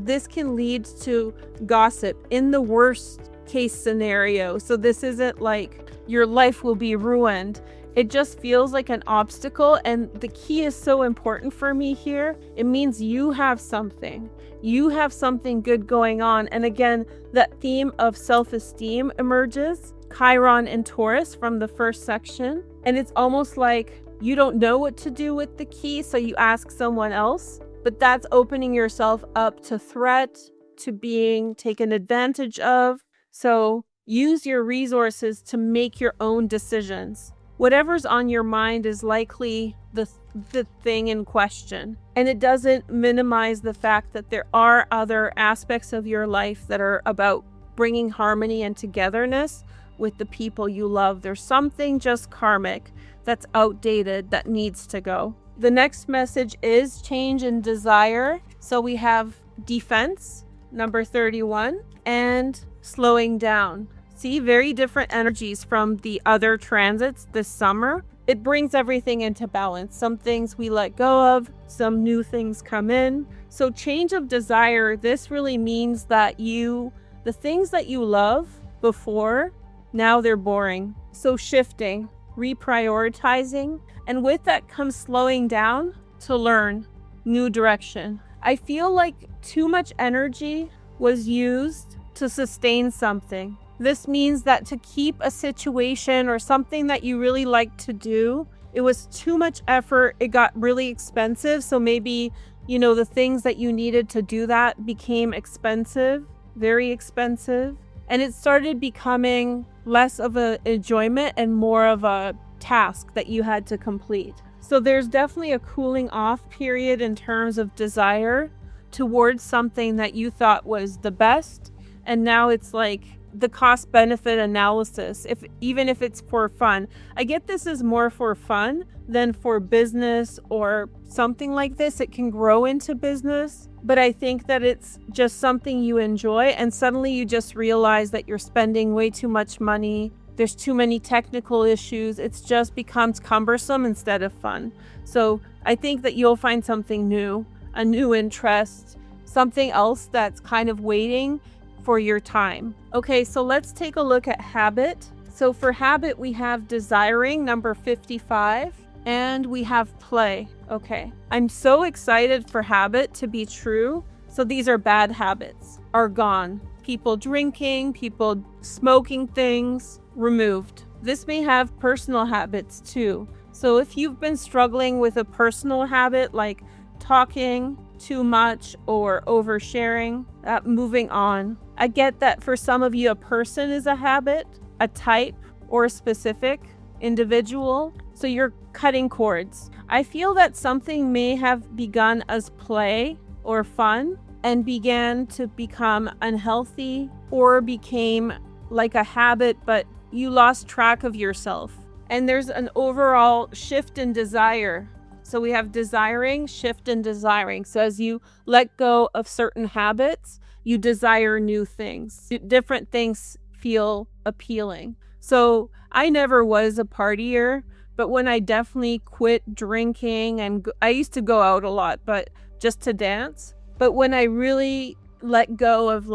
[SPEAKER 1] this can lead to gossip in the worst case scenario. So this isn't like your life will be ruined. It just feels like an obstacle, and the key is so important for me here. It means you have something. You have something good going on. And again, that theme of self-esteem emerges. Chiron and Taurus from the first section. And it's almost like you don't know what to do with the key, so you ask someone else. But that's opening yourself up to threat, to being taken advantage of. So use your resources to make your own decisions. Whatever's on your mind is likely the thing in question. And it doesn't minimize the fact that there are other aspects of your life that are about bringing harmony and togetherness with the people you love. There's something just karmic that's outdated that needs to go. The next message is change and desire. So we have defense, number 31, and slowing down. See, very different energies from the other transits this summer. It brings everything into balance. Some things we let go of, some new things come in. So change of desire, this really means that the things that you love before, now they're boring. So shifting, reprioritizing, and with that comes slowing down to learn new direction. I feel like too much energy was used to sustain something. This means that to keep a situation or something that you really like to do, it was too much effort. It got really expensive. So maybe, the things that you needed to do that became expensive, very expensive. And it started becoming less of an enjoyment and more of a task that you had to complete. So there's definitely a cooling off period in terms of desire towards something that you thought was the best. And now it's like the cost benefit analysis, even if it's for fun. I get this is more for fun than for business or something like this. It can grow into business, but I think that it's just something you enjoy, and suddenly you just realize that you're spending way too much money. There's too many technical issues. It just becomes cumbersome instead of fun. So I think that you'll find something new, a new interest, something else that's kind of waiting for your time. Okay, so let's take a look at habit. So for habit, we have desiring, number 55, and we have play. Okay, I'm so excited for habit to be true. So these are bad habits, are gone. People drinking, people smoking things, removed. This may have personal habits too. So if you've been struggling with a personal habit like talking too much or oversharing, moving on. I get that for some of you, a person is a habit, a type, or a specific individual. So you're cutting cords. I feel that something may have begun as play or fun and began to become unhealthy or became like a habit, but you lost track of yourself. And there's an overall shift in desire. So we have desiring, shift, and desiring. So as you let go of certain habits, you desire new things. Different things feel appealing. So I never was a partier, but when I definitely quit drinking, and I used to go out a lot, but just to dance. But when I really let go of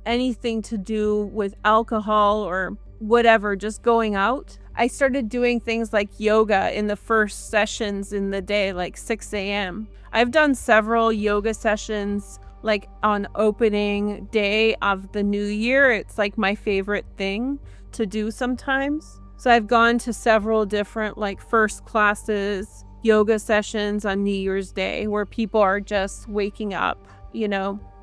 [SPEAKER 1] anything to do with alcohol or whatever, just going out, I started doing things like yoga in the first sessions in the day, like 6 a.m. I've done several yoga sessions like on opening day of the new year. It's like my favorite thing to do sometimes. So I've gone to several different like first classes, yoga sessions on New Year's Day where people are just waking up,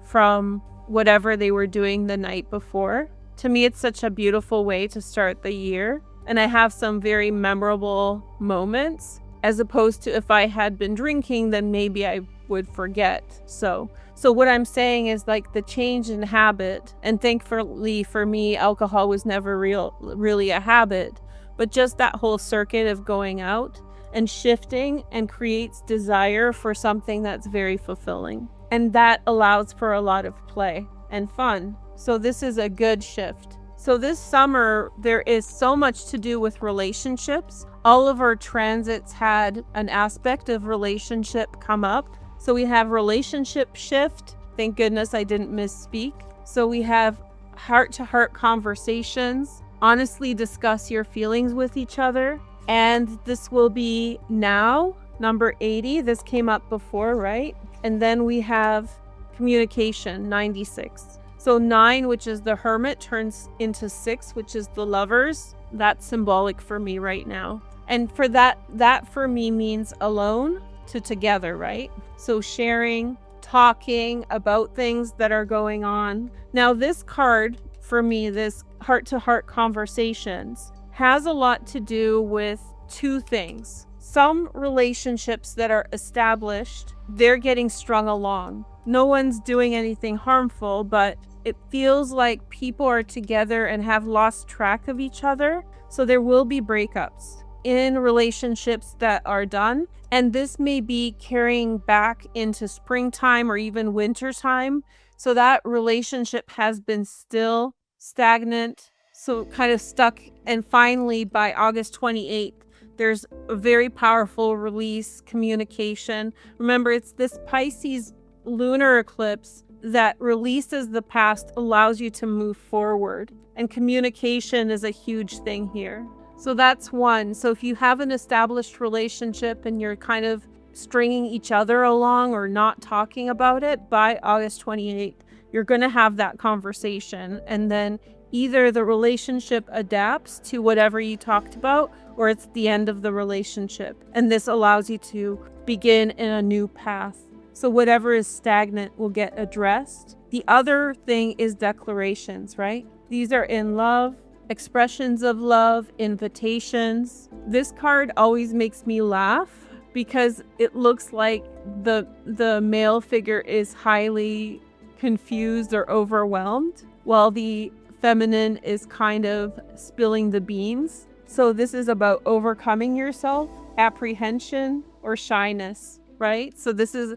[SPEAKER 1] from whatever they were doing the night before. To me, it's such a beautiful way to start the year. And I have some very memorable moments, as opposed to if I had been drinking, then maybe I would forget. So what I'm saying is like the change in habit, and thankfully for me, alcohol was never really a habit, but just that whole circuit of going out and shifting and creates desire for something that's very fulfilling. And that allows for a lot of play and fun. So this is a good shift. So this summer, there is so much to do with relationships. All of our transits had an aspect of relationship come up. So we have relationship shift. Thank goodness I didn't misspeak. So we have heart-to-heart conversations. Honestly discuss your feelings with each other. And this will be now, number 80. This came up before, right? And then we have communication, 96. So 9, which is the hermit, turns into 6, which is the lovers. That's symbolic for me right now. And for that for me means alone to together, right? So sharing, talking about things that are going on. Now this card for me, this heart-to-heart conversations, has a lot to do with two things. Some relationships that are established, they're getting strung along. No one's doing anything harmful, but it feels like people are together and have lost track of each other. So there will be breakups in relationships that are done. And this may be carrying back into springtime or even wintertime. So that relationship has been still stagnant, so kind of stuck. And finally, by August 28th, there's a very powerful release, communication. Remember, it's this Pisces lunar eclipse that releases the past, allows you to move forward. And communication is a huge thing here. So that's one. So if you have an established relationship and you're kind of stringing each other along or not talking about it, by August 28th, you're going to have that conversation. And then either the relationship adapts to whatever you talked about, or it's the end of the relationship. And this allows you to begin in a new path. So whatever is stagnant will get addressed. The other thing is declarations, right? These are in love, expressions of love, invitations. This card always makes me laugh because it looks like the male figure is highly confused or overwhelmed, while the feminine is kind of spilling the beans. So this is about overcoming yourself, apprehension, or shyness, right? So this is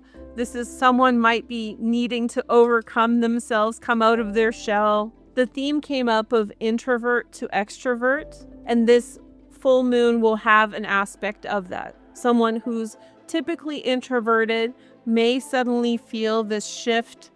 [SPEAKER 1] someone might be needing to overcome themselves, come out of their shell. The theme came up of introvert to extrovert, and this full moon will have an aspect of that. Someone who's typically introverted may suddenly feel this shift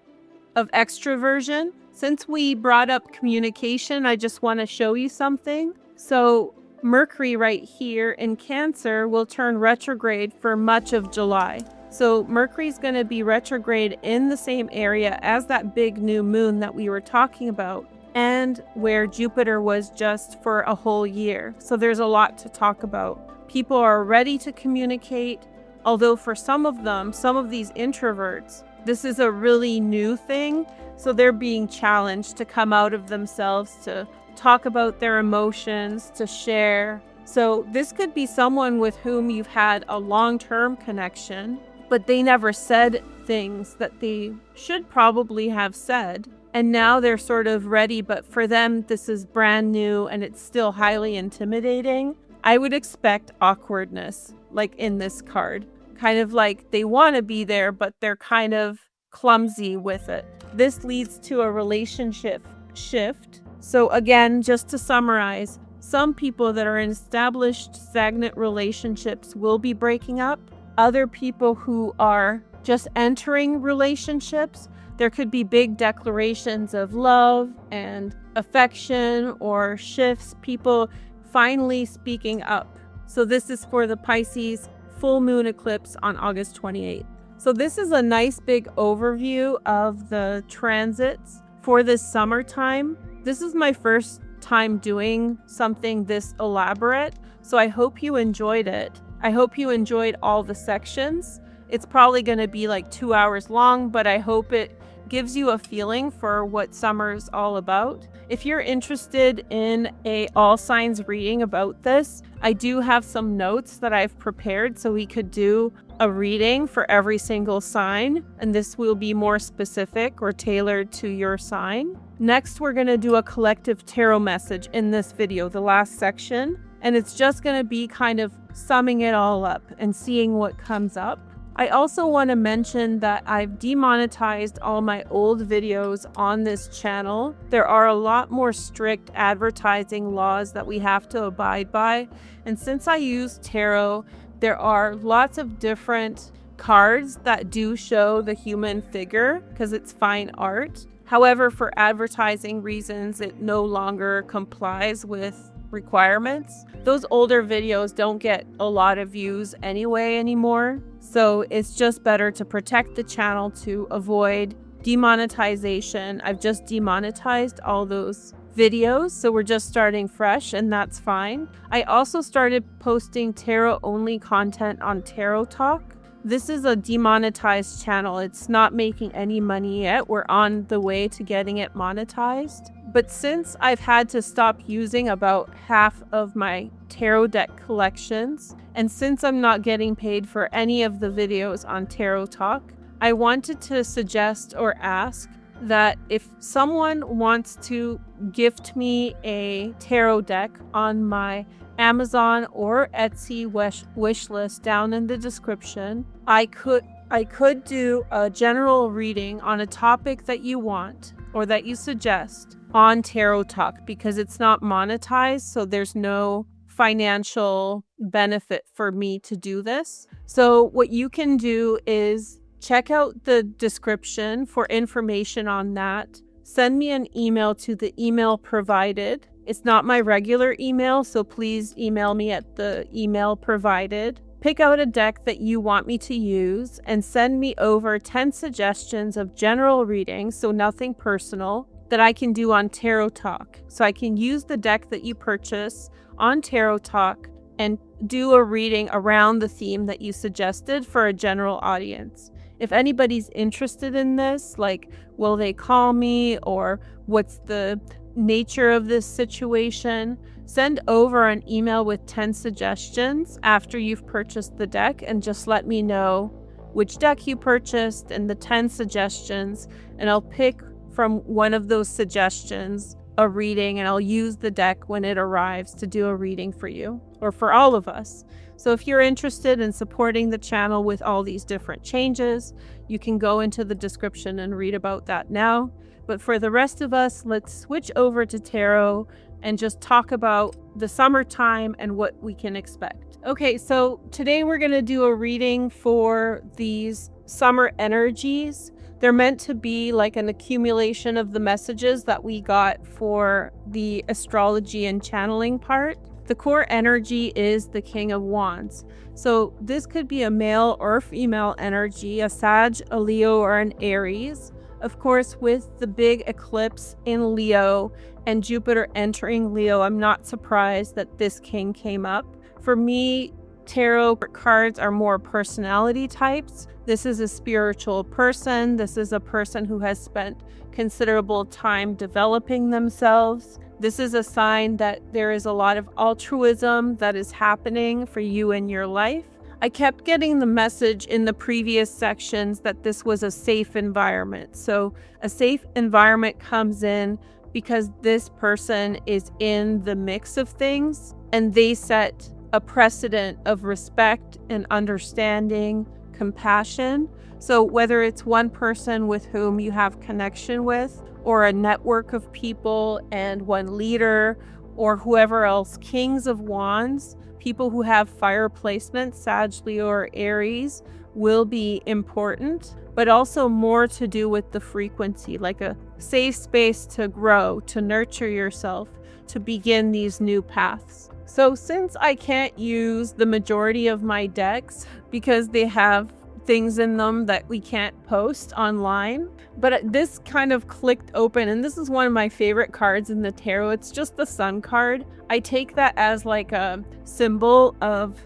[SPEAKER 1] of extroversion. Since we brought up communication, I just want to show you something. So Mercury right here in Cancer will turn retrograde for much of July. So Mercury's going to be retrograde in the same area as that big new moon that we were talking about, and where Jupiter was just for a whole year. So there's a lot to talk about. People are ready to communicate, although for some of these introverts, this is a really new thing. So they're being challenged to come out of themselves, to talk about their emotions, to share. So this could be someone with whom you've had a long-term connection, but they never said things that they should probably have said. And now they're sort of ready, but for them, this is brand new and it's still highly intimidating. I would expect awkwardness, like in this card. Kind of like they want to be there, but they're kind of clumsy with it. This leads to a relationship shift. So again, just to summarize, some people that are in established stagnant relationships will be breaking up. Other people who are just entering relationships, there could be big declarations of love and affection or shifts. People finally speaking up. So this is for the Pisces full moon eclipse on August 28th. So this is a nice big overview of the transits for this summertime. This is my first time doing something this elaborate, so I hope you enjoyed it. I hope you enjoyed all the sections. It's probably going to be like 2 hours long, but I hope it gives you a feeling for what summer's all about. If you're interested in a all signs reading about this, I do have some notes that I've prepared so we could do a reading for every single sign, and this will be more specific or tailored to your sign. Next, we're going to do a collective tarot message in this video, the last section, and it's just going to be kind of summing it all up and seeing what comes up. I also want to mention that I've demonetized all my old videos on this channel. There are a lot more strict advertising laws that we have to abide by. And since I use tarot, there are lots of different cards that do show the human figure because it's fine art. However, for advertising reasons, it no longer complies with requirements. Those older videos don't get a lot of views anyway anymore. So it's just better to protect the channel to avoid demonetization. I've just demonetized all those videos, so we're just starting fresh, and that's fine. I also started posting tarot only content on Tarot Talk. This is a demonetized channel. It's not making any money yet. We're on the way to getting it monetized. But since I've had to stop using about half of my tarot deck collections, and since I'm not getting paid for any of the videos on Tarot Talk, I wanted to suggest or ask that if someone wants to gift me a tarot deck on my Amazon or Etsy wish list down in the description, I could do a general reading on a topic that you want or that you suggest on Tarot Talk, because it's not monetized, so there's no financial benefit for me to do this. So what you can do is check out the description for information on that. Send me an email to the email provided. It's not my regular email, so please email me at the email provided. Pick out a deck that you want me to use and send me over 10 suggestions of general readings, so nothing personal, that I can do on Tarot Talk. So I can use the deck that you purchase on Tarot Talk and do a reading around the theme that you suggested for a general audience. If anybody's interested in this, like, will they call me, or what's the nature of this situation, send over an email with 10 suggestions after you've purchased the deck, and just let me know which deck you purchased and the 10 suggestions, and I'll pick from one of those suggestions a reading, and I'll use the deck when it arrives to do a reading for you or for all of us. So if you're interested in supporting the channel with all these different changes, you can go into the description and read about that now. But for the rest of us, let's switch over to tarot and just talk about the summertime and what we can expect. Okay, so today we're going to do a reading for these summer energies. They're meant to be like an accumulation of the messages that we got for the astrology and channeling part. The core energy is the King of Wands. So this could be a male or female energy, a Sag, a Leo, or an Aries. Of course, with the big eclipse in Leo and Jupiter entering Leo, I'm not surprised that this king came up. For me, tarot cards are more personality types. This is a spiritual person. This is a person who has spent considerable time developing themselves. This is a sign that there is a lot of altruism that is happening for you in your life. I kept getting the message in the previous sections that this was a safe environment. So a safe environment comes in because this person is in the mix of things, and they set a precedent of respect and understanding, compassion. So whether it's one person with whom you have connection with, or a network of people and one leader, or whoever else, Kings of Wands, people who have fire placements, Sag, Leo, or Aries, will be important, but also more to do with the frequency, like a safe space to grow, to nurture yourself, to begin these new paths. So since I can't use the majority of my decks because they have things in them that we can't post online, but this kind of clicked open, and this is one of my favorite cards in the tarot. It's just the Sun card. I take that as like a symbol of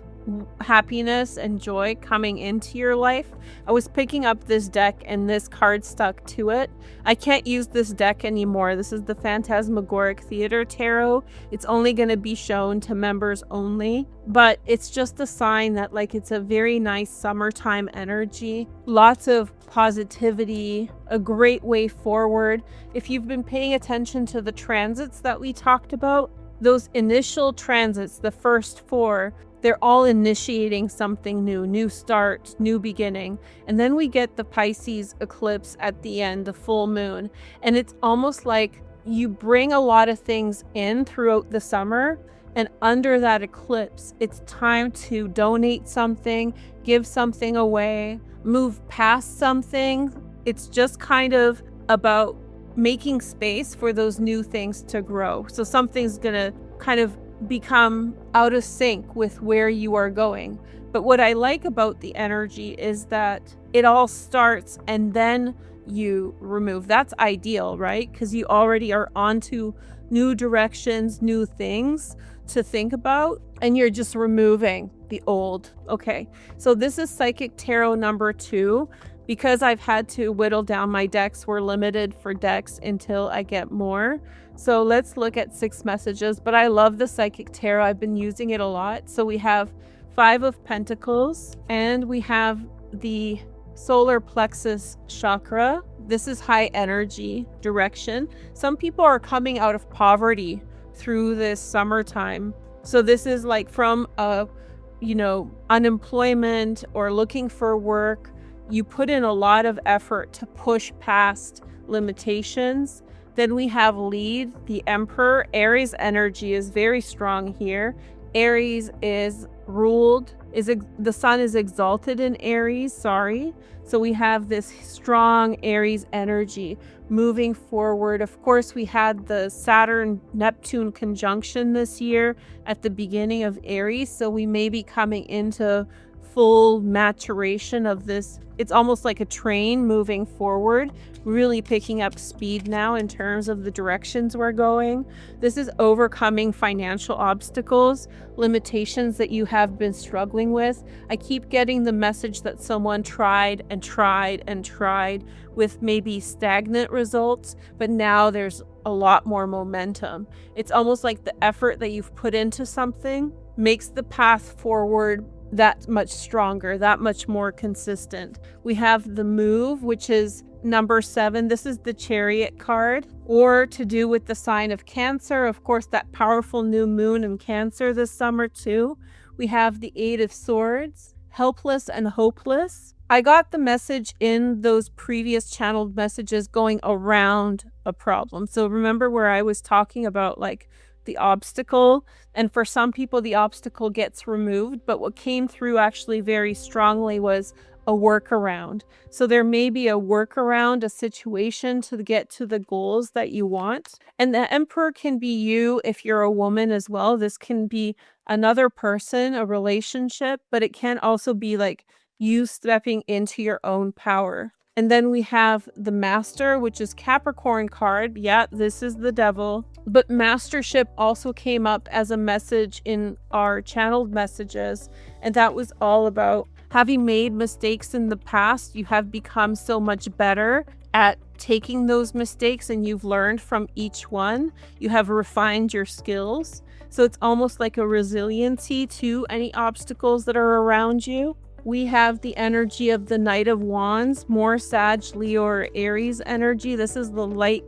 [SPEAKER 1] happiness and joy coming into your life. I was picking up this deck and this card stuck to it. I can't use this deck anymore. This is the Phantasmagoric Theater Tarot. It's only going to be shown to members only, but it's just a sign that like it's a very nice summertime energy. Lots of positivity, a great way forward. If you've been paying attention to the transits that we talked about, those initial transits, the first 4, they're all initiating something new, new start, new beginning. And then we get the Pisces eclipse at the end, the full moon. And it's almost like you bring a lot of things in throughout the summer. And under that eclipse, it's time to donate something, give something away, move past something. It's just kind of about making space for those new things to grow. So something's going to kind of become out of sync with where you are going. But what I like about the energy is that it all starts and then you remove. That's ideal, right? Because you already are onto new directions, new things to think about, and you're just removing the old. Okay, so this is Psychic Tarot number 2. Because I've had to whittle down my decks, we're limited for decks until I get more. So let's look at 6 messages. But I love the Psychic Tarot. I've been using it a lot. So we have 5 of Pentacles, and we have the solar plexus chakra. This is high energy direction. Some people are coming out of poverty through this summertime. So this is like from unemployment or looking for work. You put in a lot of effort to push past limitations. Then we have lead, the Emperor. Aries energy is very strong here. Aries is ruled, the sun is exalted in Aries, So we have this strong Aries energy moving forward. Of course, we had the Saturn-Neptune conjunction this year at the beginning of Aries. So we may be coming into full maturation of this. It's almost like a train moving forward, really picking up speed now in terms of the directions we're going. This is overcoming financial obstacles, limitations that you have been struggling with. I keep getting the message that someone tried and tried and tried with maybe stagnant results, but now there's a lot more momentum. It's almost like the effort that you've put into something makes the path forward that much stronger, that much more consistent. We have the move, which is number 7. This is the Chariot card, or to do with the sign of Cancer. Of course, that powerful new moon in Cancer this summer too. We have the 8 of Swords, helpless and hopeless. I got the message in those previous channeled messages going around a problem. So remember where I was talking about like the obstacle, and for some people the obstacle gets removed, but what came through actually very strongly was a workaround. So there may be a workaround, a situation to get to the goals that you want. And the Emperor can be you if you're a woman as well. This can be another person, a relationship, but it can also be like you stepping into your own power. And then we have the Master, which is Capricorn card. Yeah, this is the devil. But mastership also came up as a message in our channeled messages. And that was all about having made mistakes in the past. You have become so much better at taking those mistakes, and you've learned from each one. You have refined your skills. So it's almost like a resiliency to any obstacles that are around you. We have the energy of the Knight of Wands, more Sag, Leo, or Aries energy. This is the Light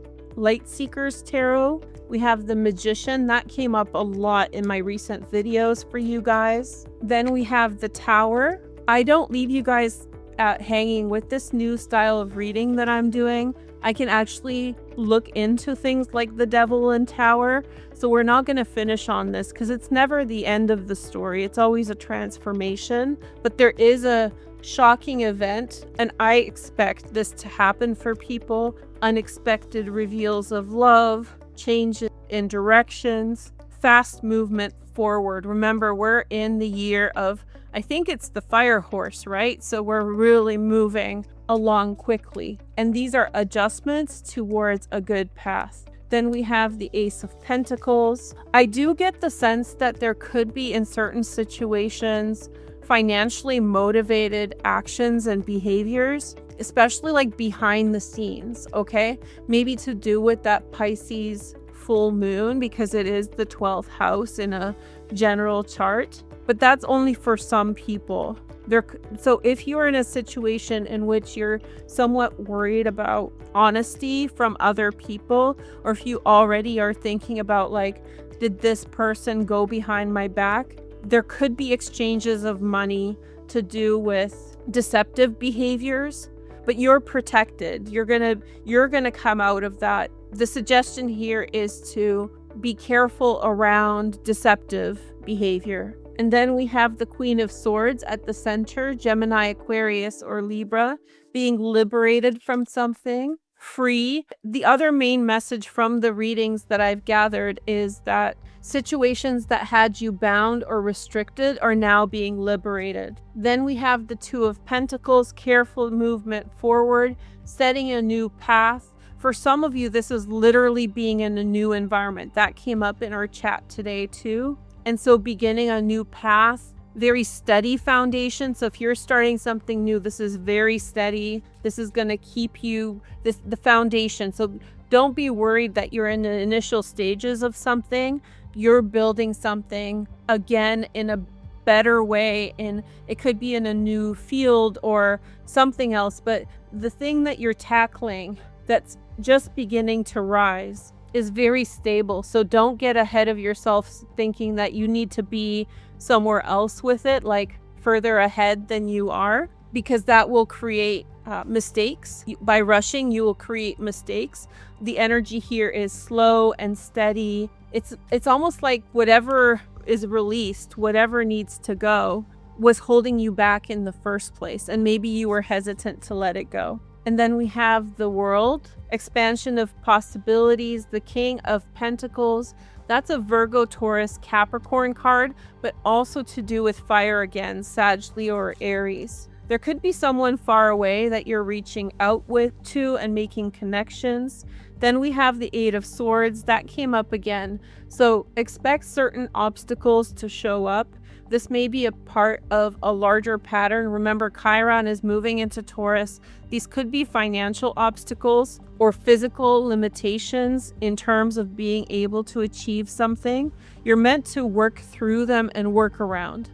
[SPEAKER 1] Seekers Tarot. We have the Magician. That came up a lot in my recent videos for you guys. Then we have the Tower. I don't leave you guys hanging with this new style of reading that I'm doing. I can actually look into things like the Devil and Tower. So we're not going to finish on this because it's never the end of the story. It's always a transformation. But there is a shocking event, and I expect this to happen for people. Unexpected reveals of love, changes in directions, fast movement forward. Remember, we're in the year of, I think it's the fire horse, right? So we're really moving along quickly. And these are adjustments towards a good path. Then we have the Ace of Pentacles. I do get the sense that there could be, in certain situations, financially motivated actions and behaviors, especially like behind the scenes, okay? Maybe to do with that Pisces full moon, because it is the 12th house in a general chart, but that's only for some people. So if you're in a situation in which you're somewhat worried about honesty from other people, or if you already are thinking about like, did this person go behind my back? There could be exchanges of money to do with deceptive behaviors, but you're protected. You're gonna come out of that. The suggestion here is to be careful around deceptive behavior. And then we have the Queen of Swords at the center, Gemini, Aquarius, or Libra, being liberated from something, free. The other main message from the readings that I've gathered is that situations that had you bound or restricted are now being liberated. Then we have the Two of Pentacles, careful movement forward, setting a new path. For some of you, this is literally being in a new environment. That came up in our chat today too. And so beginning a new path, very steady foundation. So if you're starting something new, this is very steady. This is going to keep you, the foundation. So don't be worried that you're in the initial stages of something. You're building something again in a better way, and it could be in a new field or something else. But the thing that you're tackling that's just beginning to rise is very stable. So don't get ahead of yourself thinking that you need to be somewhere else with it, like further ahead than you are, because that will create mistakes. By rushing, you will create mistakes. The energy here is slow and steady. It's almost like whatever is released, whatever needs to go, was holding you back in the first place, and maybe you were hesitant to let it go. And then we have the World, expansion of possibilities, the King of Pentacles. That's a Virgo, Taurus, Capricorn card, but also to do with fire again, Sag, Leo, or Aries. There could be someone far away that you're reaching out to and making connections. Then we have the Eight of Swords. That came up again. So expect certain obstacles to show up. This may be a part of a larger pattern. Remember, Chiron is moving into Taurus. These could be financial obstacles or physical limitations in terms of being able to achieve something. You're meant to work through them and work around,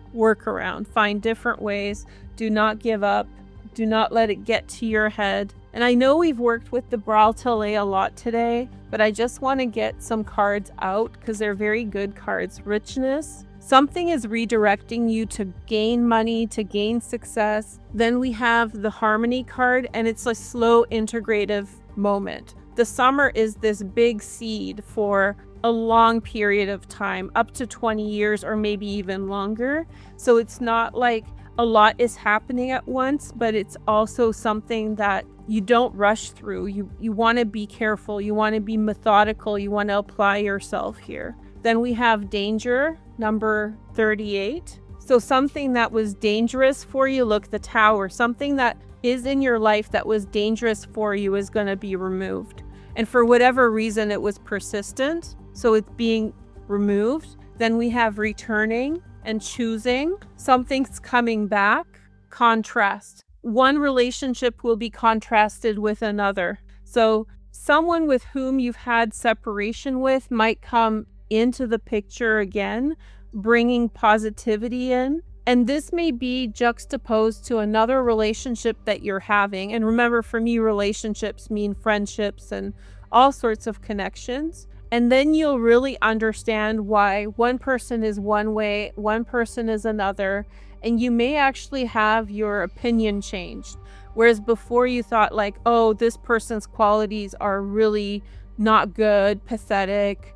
[SPEAKER 1] find different ways. Do not give up. Do not let it get to your head. And I know we've worked with the Braille a lot today, but I just want to get some cards out because they're very good cards. Richness. Something is redirecting you to gain money, to gain success. Then we have the Harmony card, and it's a slow integrative moment. The summer is this big seed for a long period of time, up to 20 years or maybe even longer. So it's not like a lot is happening at once, but it's also something that you don't rush through. You want to be careful. You want to be methodical. You want to apply yourself here. Then we have Danger, number 38. So something that was dangerous for you, look, the Tower, something that is in your life that was dangerous for you is going to be removed. And for whatever reason, it was persistent, so it's being removed. Then we have Returning and Choosing. Something's coming back. Contrast. One relationship will be contrasted with another. So someone with whom you've had separation with might come into the picture again, bringing positivity in. And this may be juxtaposed to another relationship that you're having. And remember, for me, relationships mean friendships and all sorts of connections. And then you'll really understand why one person is one way, one person is another. And you may actually have your opinion changed. Whereas before you thought like, oh, this person's qualities are really not good, pathetic,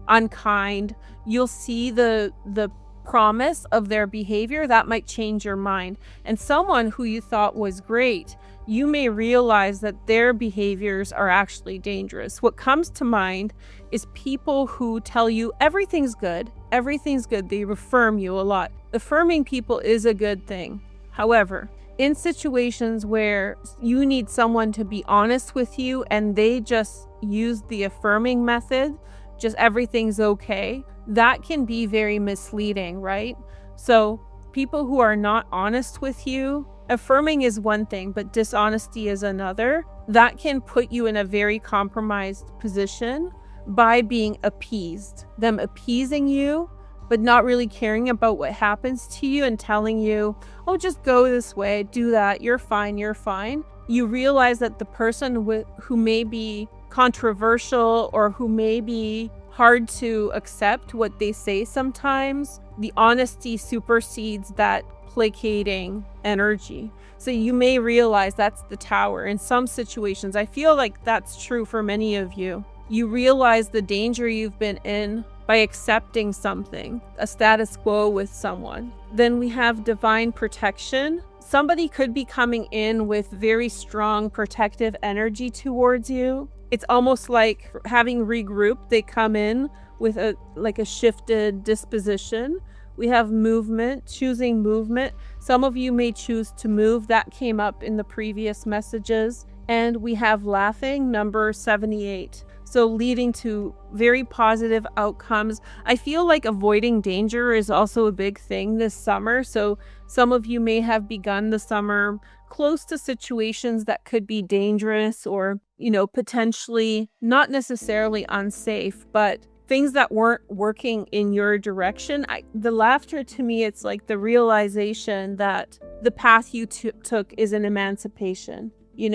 [SPEAKER 1] unkind. You'll see the promise of their behavior that might change your mind. And someone who you thought was great you may realize that their behaviors are actually dangerous. What comes to mind is people who tell you everything's good. Everything's good. They affirm you a lot. Affirming people is a good thing. However, in situations where you need someone to be honest with you and they just use the affirming method, just everything's okay, that can be very misleading, right? So people who are not honest with you, affirming is one thing, but dishonesty is another. That can put you in a very compromised position by being appeased. Them appeasing you, but not really caring about what happens to you and telling you, oh, just go this way, do that, you're fine, you're fine. You realize that the person who may be controversial or who may be hard to accept what they say sometimes, the honesty supersedes that placating energy. So you may realize that's the tower. In some situations, I feel like that's true for many of you. You realize the danger you've been in by accepting something, a status quo with someone. Then we have divine protection. Somebody could be coming in with very strong protective energy towards you. It's almost like having regrouped, they come in with a shifted disposition. We have movement, choosing movement. Some of you may choose to move. That came up in the previous messages. And we have laughing, number 78. So leading to very positive outcomes. I feel like avoiding danger is also a big thing this summer. So some of you may have begun the summer close to situations that could be dangerous or, potentially not necessarily unsafe, but things that weren't working in your direction. The laughter, to me, it's like the realization that the path you took is an emancipation. You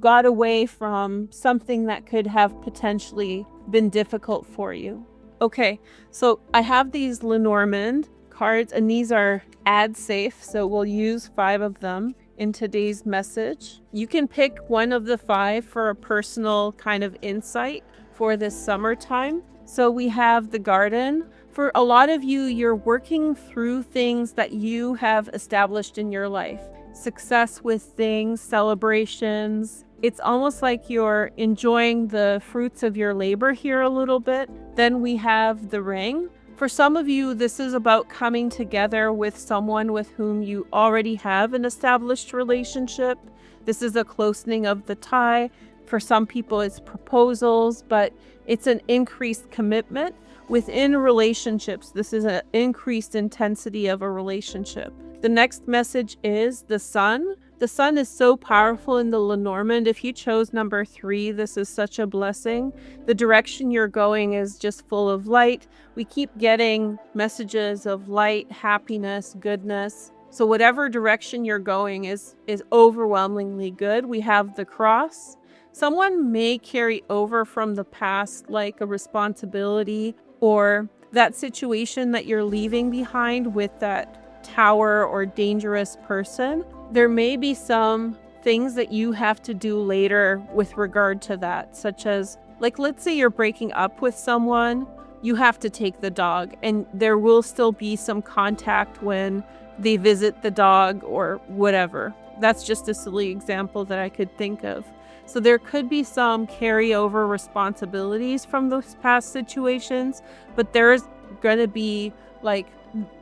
[SPEAKER 1] got away from something that could have potentially been difficult for you. Okay, so I have these Lenormand cards, and these are ad safe, so we'll use 5 of them in today's message. You can pick one of the 5 for a personal kind of insight for this summertime. So we have the Garden. For a lot of you, you're working through things that you have established in your life. Success with things, celebrations. It's almost like you're enjoying the fruits of your labor here a little bit. Then we have the Ring. For some of you, this is about coming together with someone with whom you already have an established relationship. This is a closening of the tie. For some people, it's proposals, but it's an increased commitment. Within relationships, this is an increased intensity of a relationship. The next message is the Sun. The Sun is so powerful in the Lenormand. If you chose number 3, this is such a blessing. The direction you're going is just full of light. We keep getting messages of light, happiness, goodness. So whatever direction you're going is overwhelmingly good. We have the Cross. Someone may carry over from the past, like a responsibility or that situation that you're leaving behind with that tower or dangerous person. There may be some things that you have to do later with regard to that, such as, let's say you're breaking up with someone, you have to take the dog, and there will still be some contact when they visit the dog or whatever. That's just a silly example that I could think of. So there could be some carryover responsibilities from those past situations, but there's going to be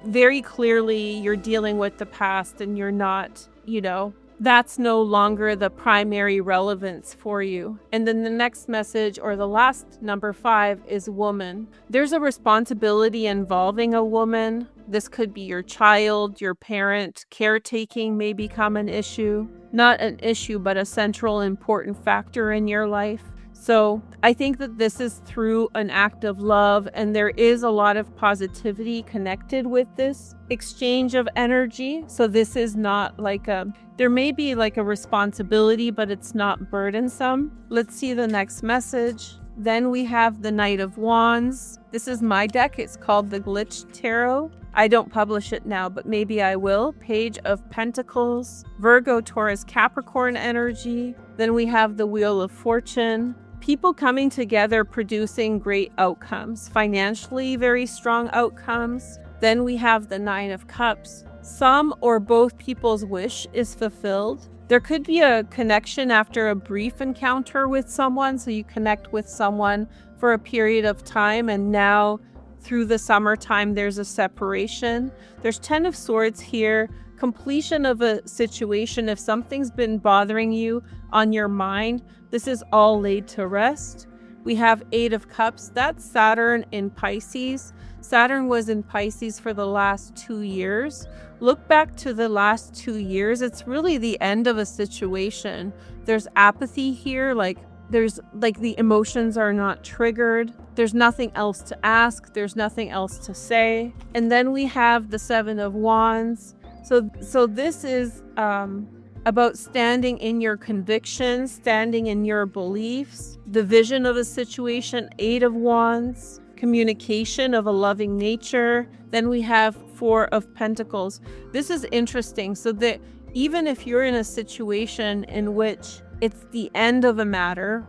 [SPEAKER 1] very clearly you're dealing with the past and you're not, that's no longer the primary relevance for you. And then the next message, or the last number 5, is woman. There's a responsibility involving a woman. This could be your child, your parent. Caretaking may become an issue. Not an issue, but a central important factor in your life. So I think that this is through an act of love, and there is a lot of positivity connected with this exchange of energy. So this is not there may be a responsibility, but it's not burdensome. Let's see the next message. Then we have the Knight of Wands. This is my deck. It's called the Glitch Tarot. I don't publish it now, but maybe I will. Page of Pentacles, Virgo, Taurus, Capricorn energy. Then we have the Wheel of Fortune. People coming together, producing great outcomes, financially very strong outcomes. Then we have the 9 of Cups. some or both people's wish is fulfilled. There could be a connection after a brief encounter with someone. So you connect with someone for a period of time, and now through the summertime, there's a separation. There's 10 of Swords here. Completion of a situation. If something's been bothering you on your mind, this is all laid to rest. We have 8 of Cups. That's Saturn in Pisces. Saturn was in Pisces for the last 2 years. Look back to the last 2 years. It's really the end of a situation. There's apathy here, there's the emotions are not triggered. There's nothing else to ask. There's nothing else to say. And then we have the 7 of Wands. So this is about standing in your convictions, standing in your beliefs, the vision of a situation. 8 of Wands, communication of a loving nature. Then we have 4 of Pentacles. This is interesting. So that even if you're in a situation in which it's the end of a matter,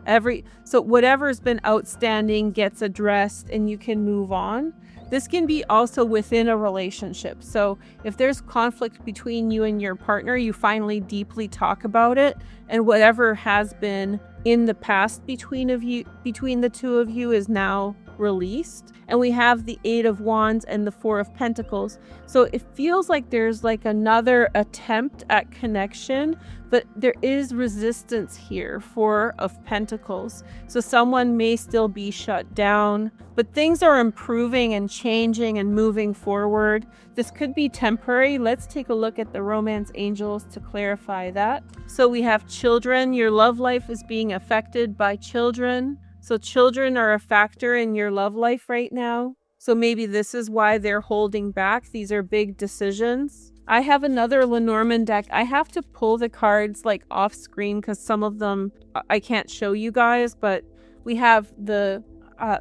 [SPEAKER 1] so whatever's been outstanding gets addressed and you can move on. This can be also within a relationship. So if there's conflict between you and your partner, you finally deeply talk about it, and whatever has been in the past between the two of you is now released. And we have the 8 of Wands and the 4 of Pentacles. So it feels like there's another attempt at connection, but there is resistance here. 4 of Pentacles. So someone may still be shut down, but things are improving and changing and moving forward. This could be temporary. Let's take a look at the romance angels to clarify that. So we have children. Your love life is being affected by children. So children are a factor in your love life right now. So maybe this is why they're holding back. These are big decisions. I have another Lenormand deck. I have to pull the cards off screen because some of them I can't show you guys, but we have the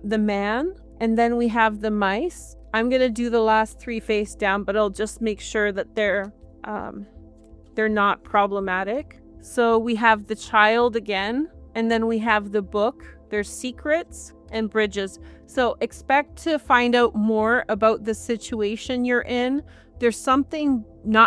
[SPEAKER 1] man, and then we have the mice. I'm going to do the last 3 face down, but I'll just make sure that they're not problematic. So we have the child again, and then we have the book. There's secrets and bridges. So expect to find out more about the situation you're in. There's something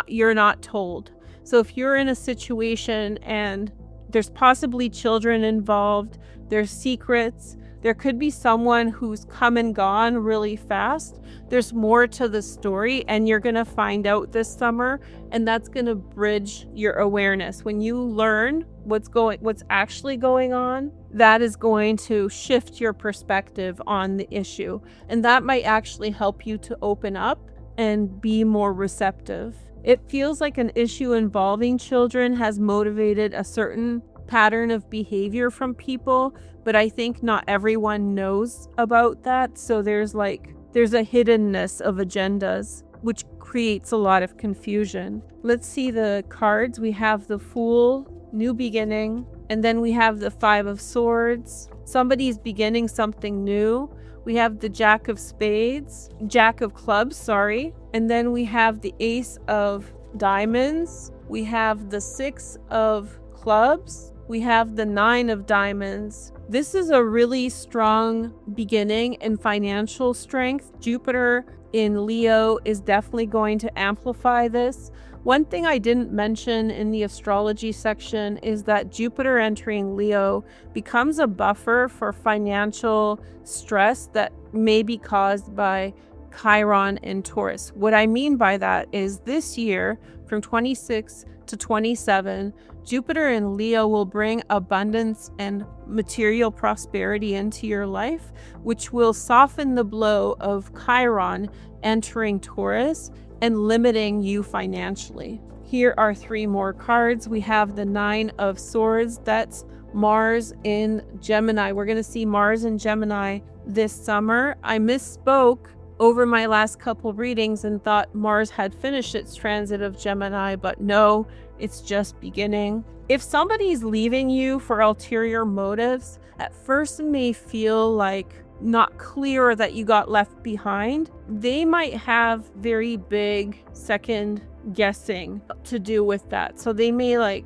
[SPEAKER 1] you're not told. So if you're in a situation and there's possibly children involved, there's secrets, there could be someone who's come and gone really fast. There's more to the story, and you're going to find out this summer, and that's going to bridge your awareness. When you learn what's actually going on, that is going to shift your perspective on the issue. And that might actually help you to open up and be more receptive. It feels like an issue involving children has motivated a certain pattern of behavior from people, but I think not everyone knows about that. So there's a hiddenness of agendas, which creates a lot of confusion. Let's see the cards. We have the Fool, new beginning, and then we have the 5 of Swords. Somebody's beginning something new. We have the Jack of Clubs, and then we have the Ace of Diamonds. We have the 6 of Clubs. We have the 9 of Diamonds. This is a really strong beginning in financial strength. Jupiter in Leo is definitely going to amplify this. One thing I didn't mention in the astrology section is that Jupiter entering Leo becomes a buffer for financial stress that may be caused by Chiron and Taurus. What I mean by that is this year, from 26 to 27, Jupiter in Leo will bring abundance and material prosperity into your life, which will soften the blow of Chiron entering Taurus and limiting you financially. Here are 3 more cards. We have the 9 of Swords. That's Mars in Gemini. We're going to see Mars in Gemini this summer. I misspoke over my last couple readings and thought Mars had finished its transit of Gemini, but no, it's just beginning. If somebody's leaving you for ulterior motives, at first it may feel not clear that you got left behind. They might have very big second guessing to do with that. So they may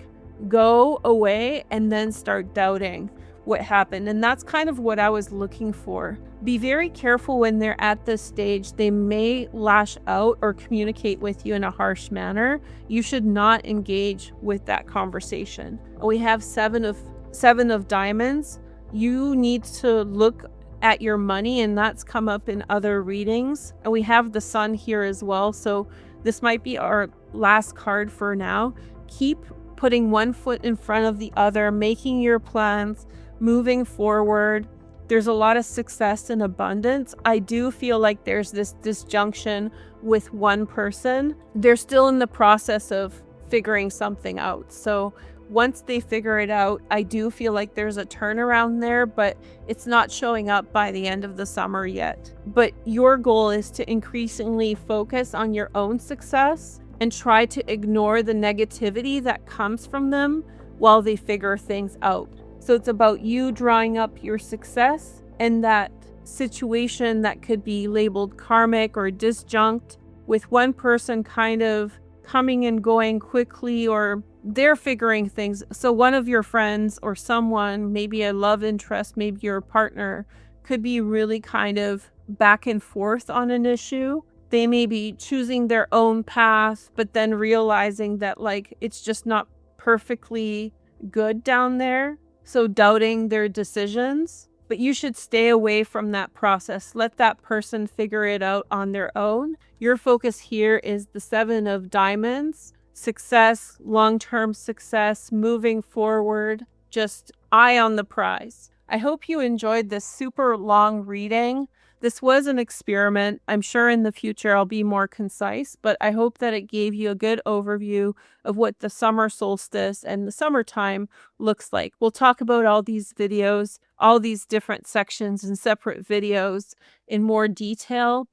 [SPEAKER 1] go away and then start doubting. what happened. And that's kind of what I was looking for. Be very careful when they're at this stage. They may lash out or communicate with you in a harsh manner. You should not engage with that conversation. We have seven of diamonds. You need to look at your money, and that's come up in other readings. And we have the sun here as well. So this might be our last card for now. Keep putting one foot in front of the other, making your plans, moving forward. There's a lot of success and abundance. I do feel like there's this disjunction with one person. They're still in the process of figuring something out. So once they figure it out, I do feel like there's a turnaround there, but it's not showing up by the end of the summer yet. But your goal is to increasingly focus on your own success and try to ignore the negativity that comes from them while they figure things out. So it's about you drawing up your success, and that situation that could be labeled karmic or disjunct with one person kind of coming and going quickly, or they're figuring things. So one of your friends or someone, maybe a love interest, maybe your partner, could be really kind of back and forth on an issue. They may be choosing their own path, but then realizing that like it's just not perfectly good down there. So doubting their decisions. But you should stay away from that process. Let that person figure it out on their own. Your focus here is the 7 of diamonds. Success, long-term success, moving forward, just eye on the prize. I hope you enjoyed this super long reading. This was an experiment. I'm sure in the future I'll be more concise, but I hope that it gave you a good overview of what the summer solstice and the summertime looks like. We'll talk about all these videos, all these different sections and separate videos in more detail,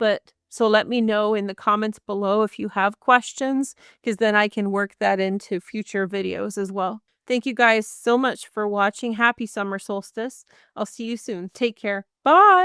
[SPEAKER 1] so let me know in the comments below if you have questions, because then I can work that into future videos as well. Thank you guys so much for watching. Happy summer solstice. I'll see you soon. Take care. Bye.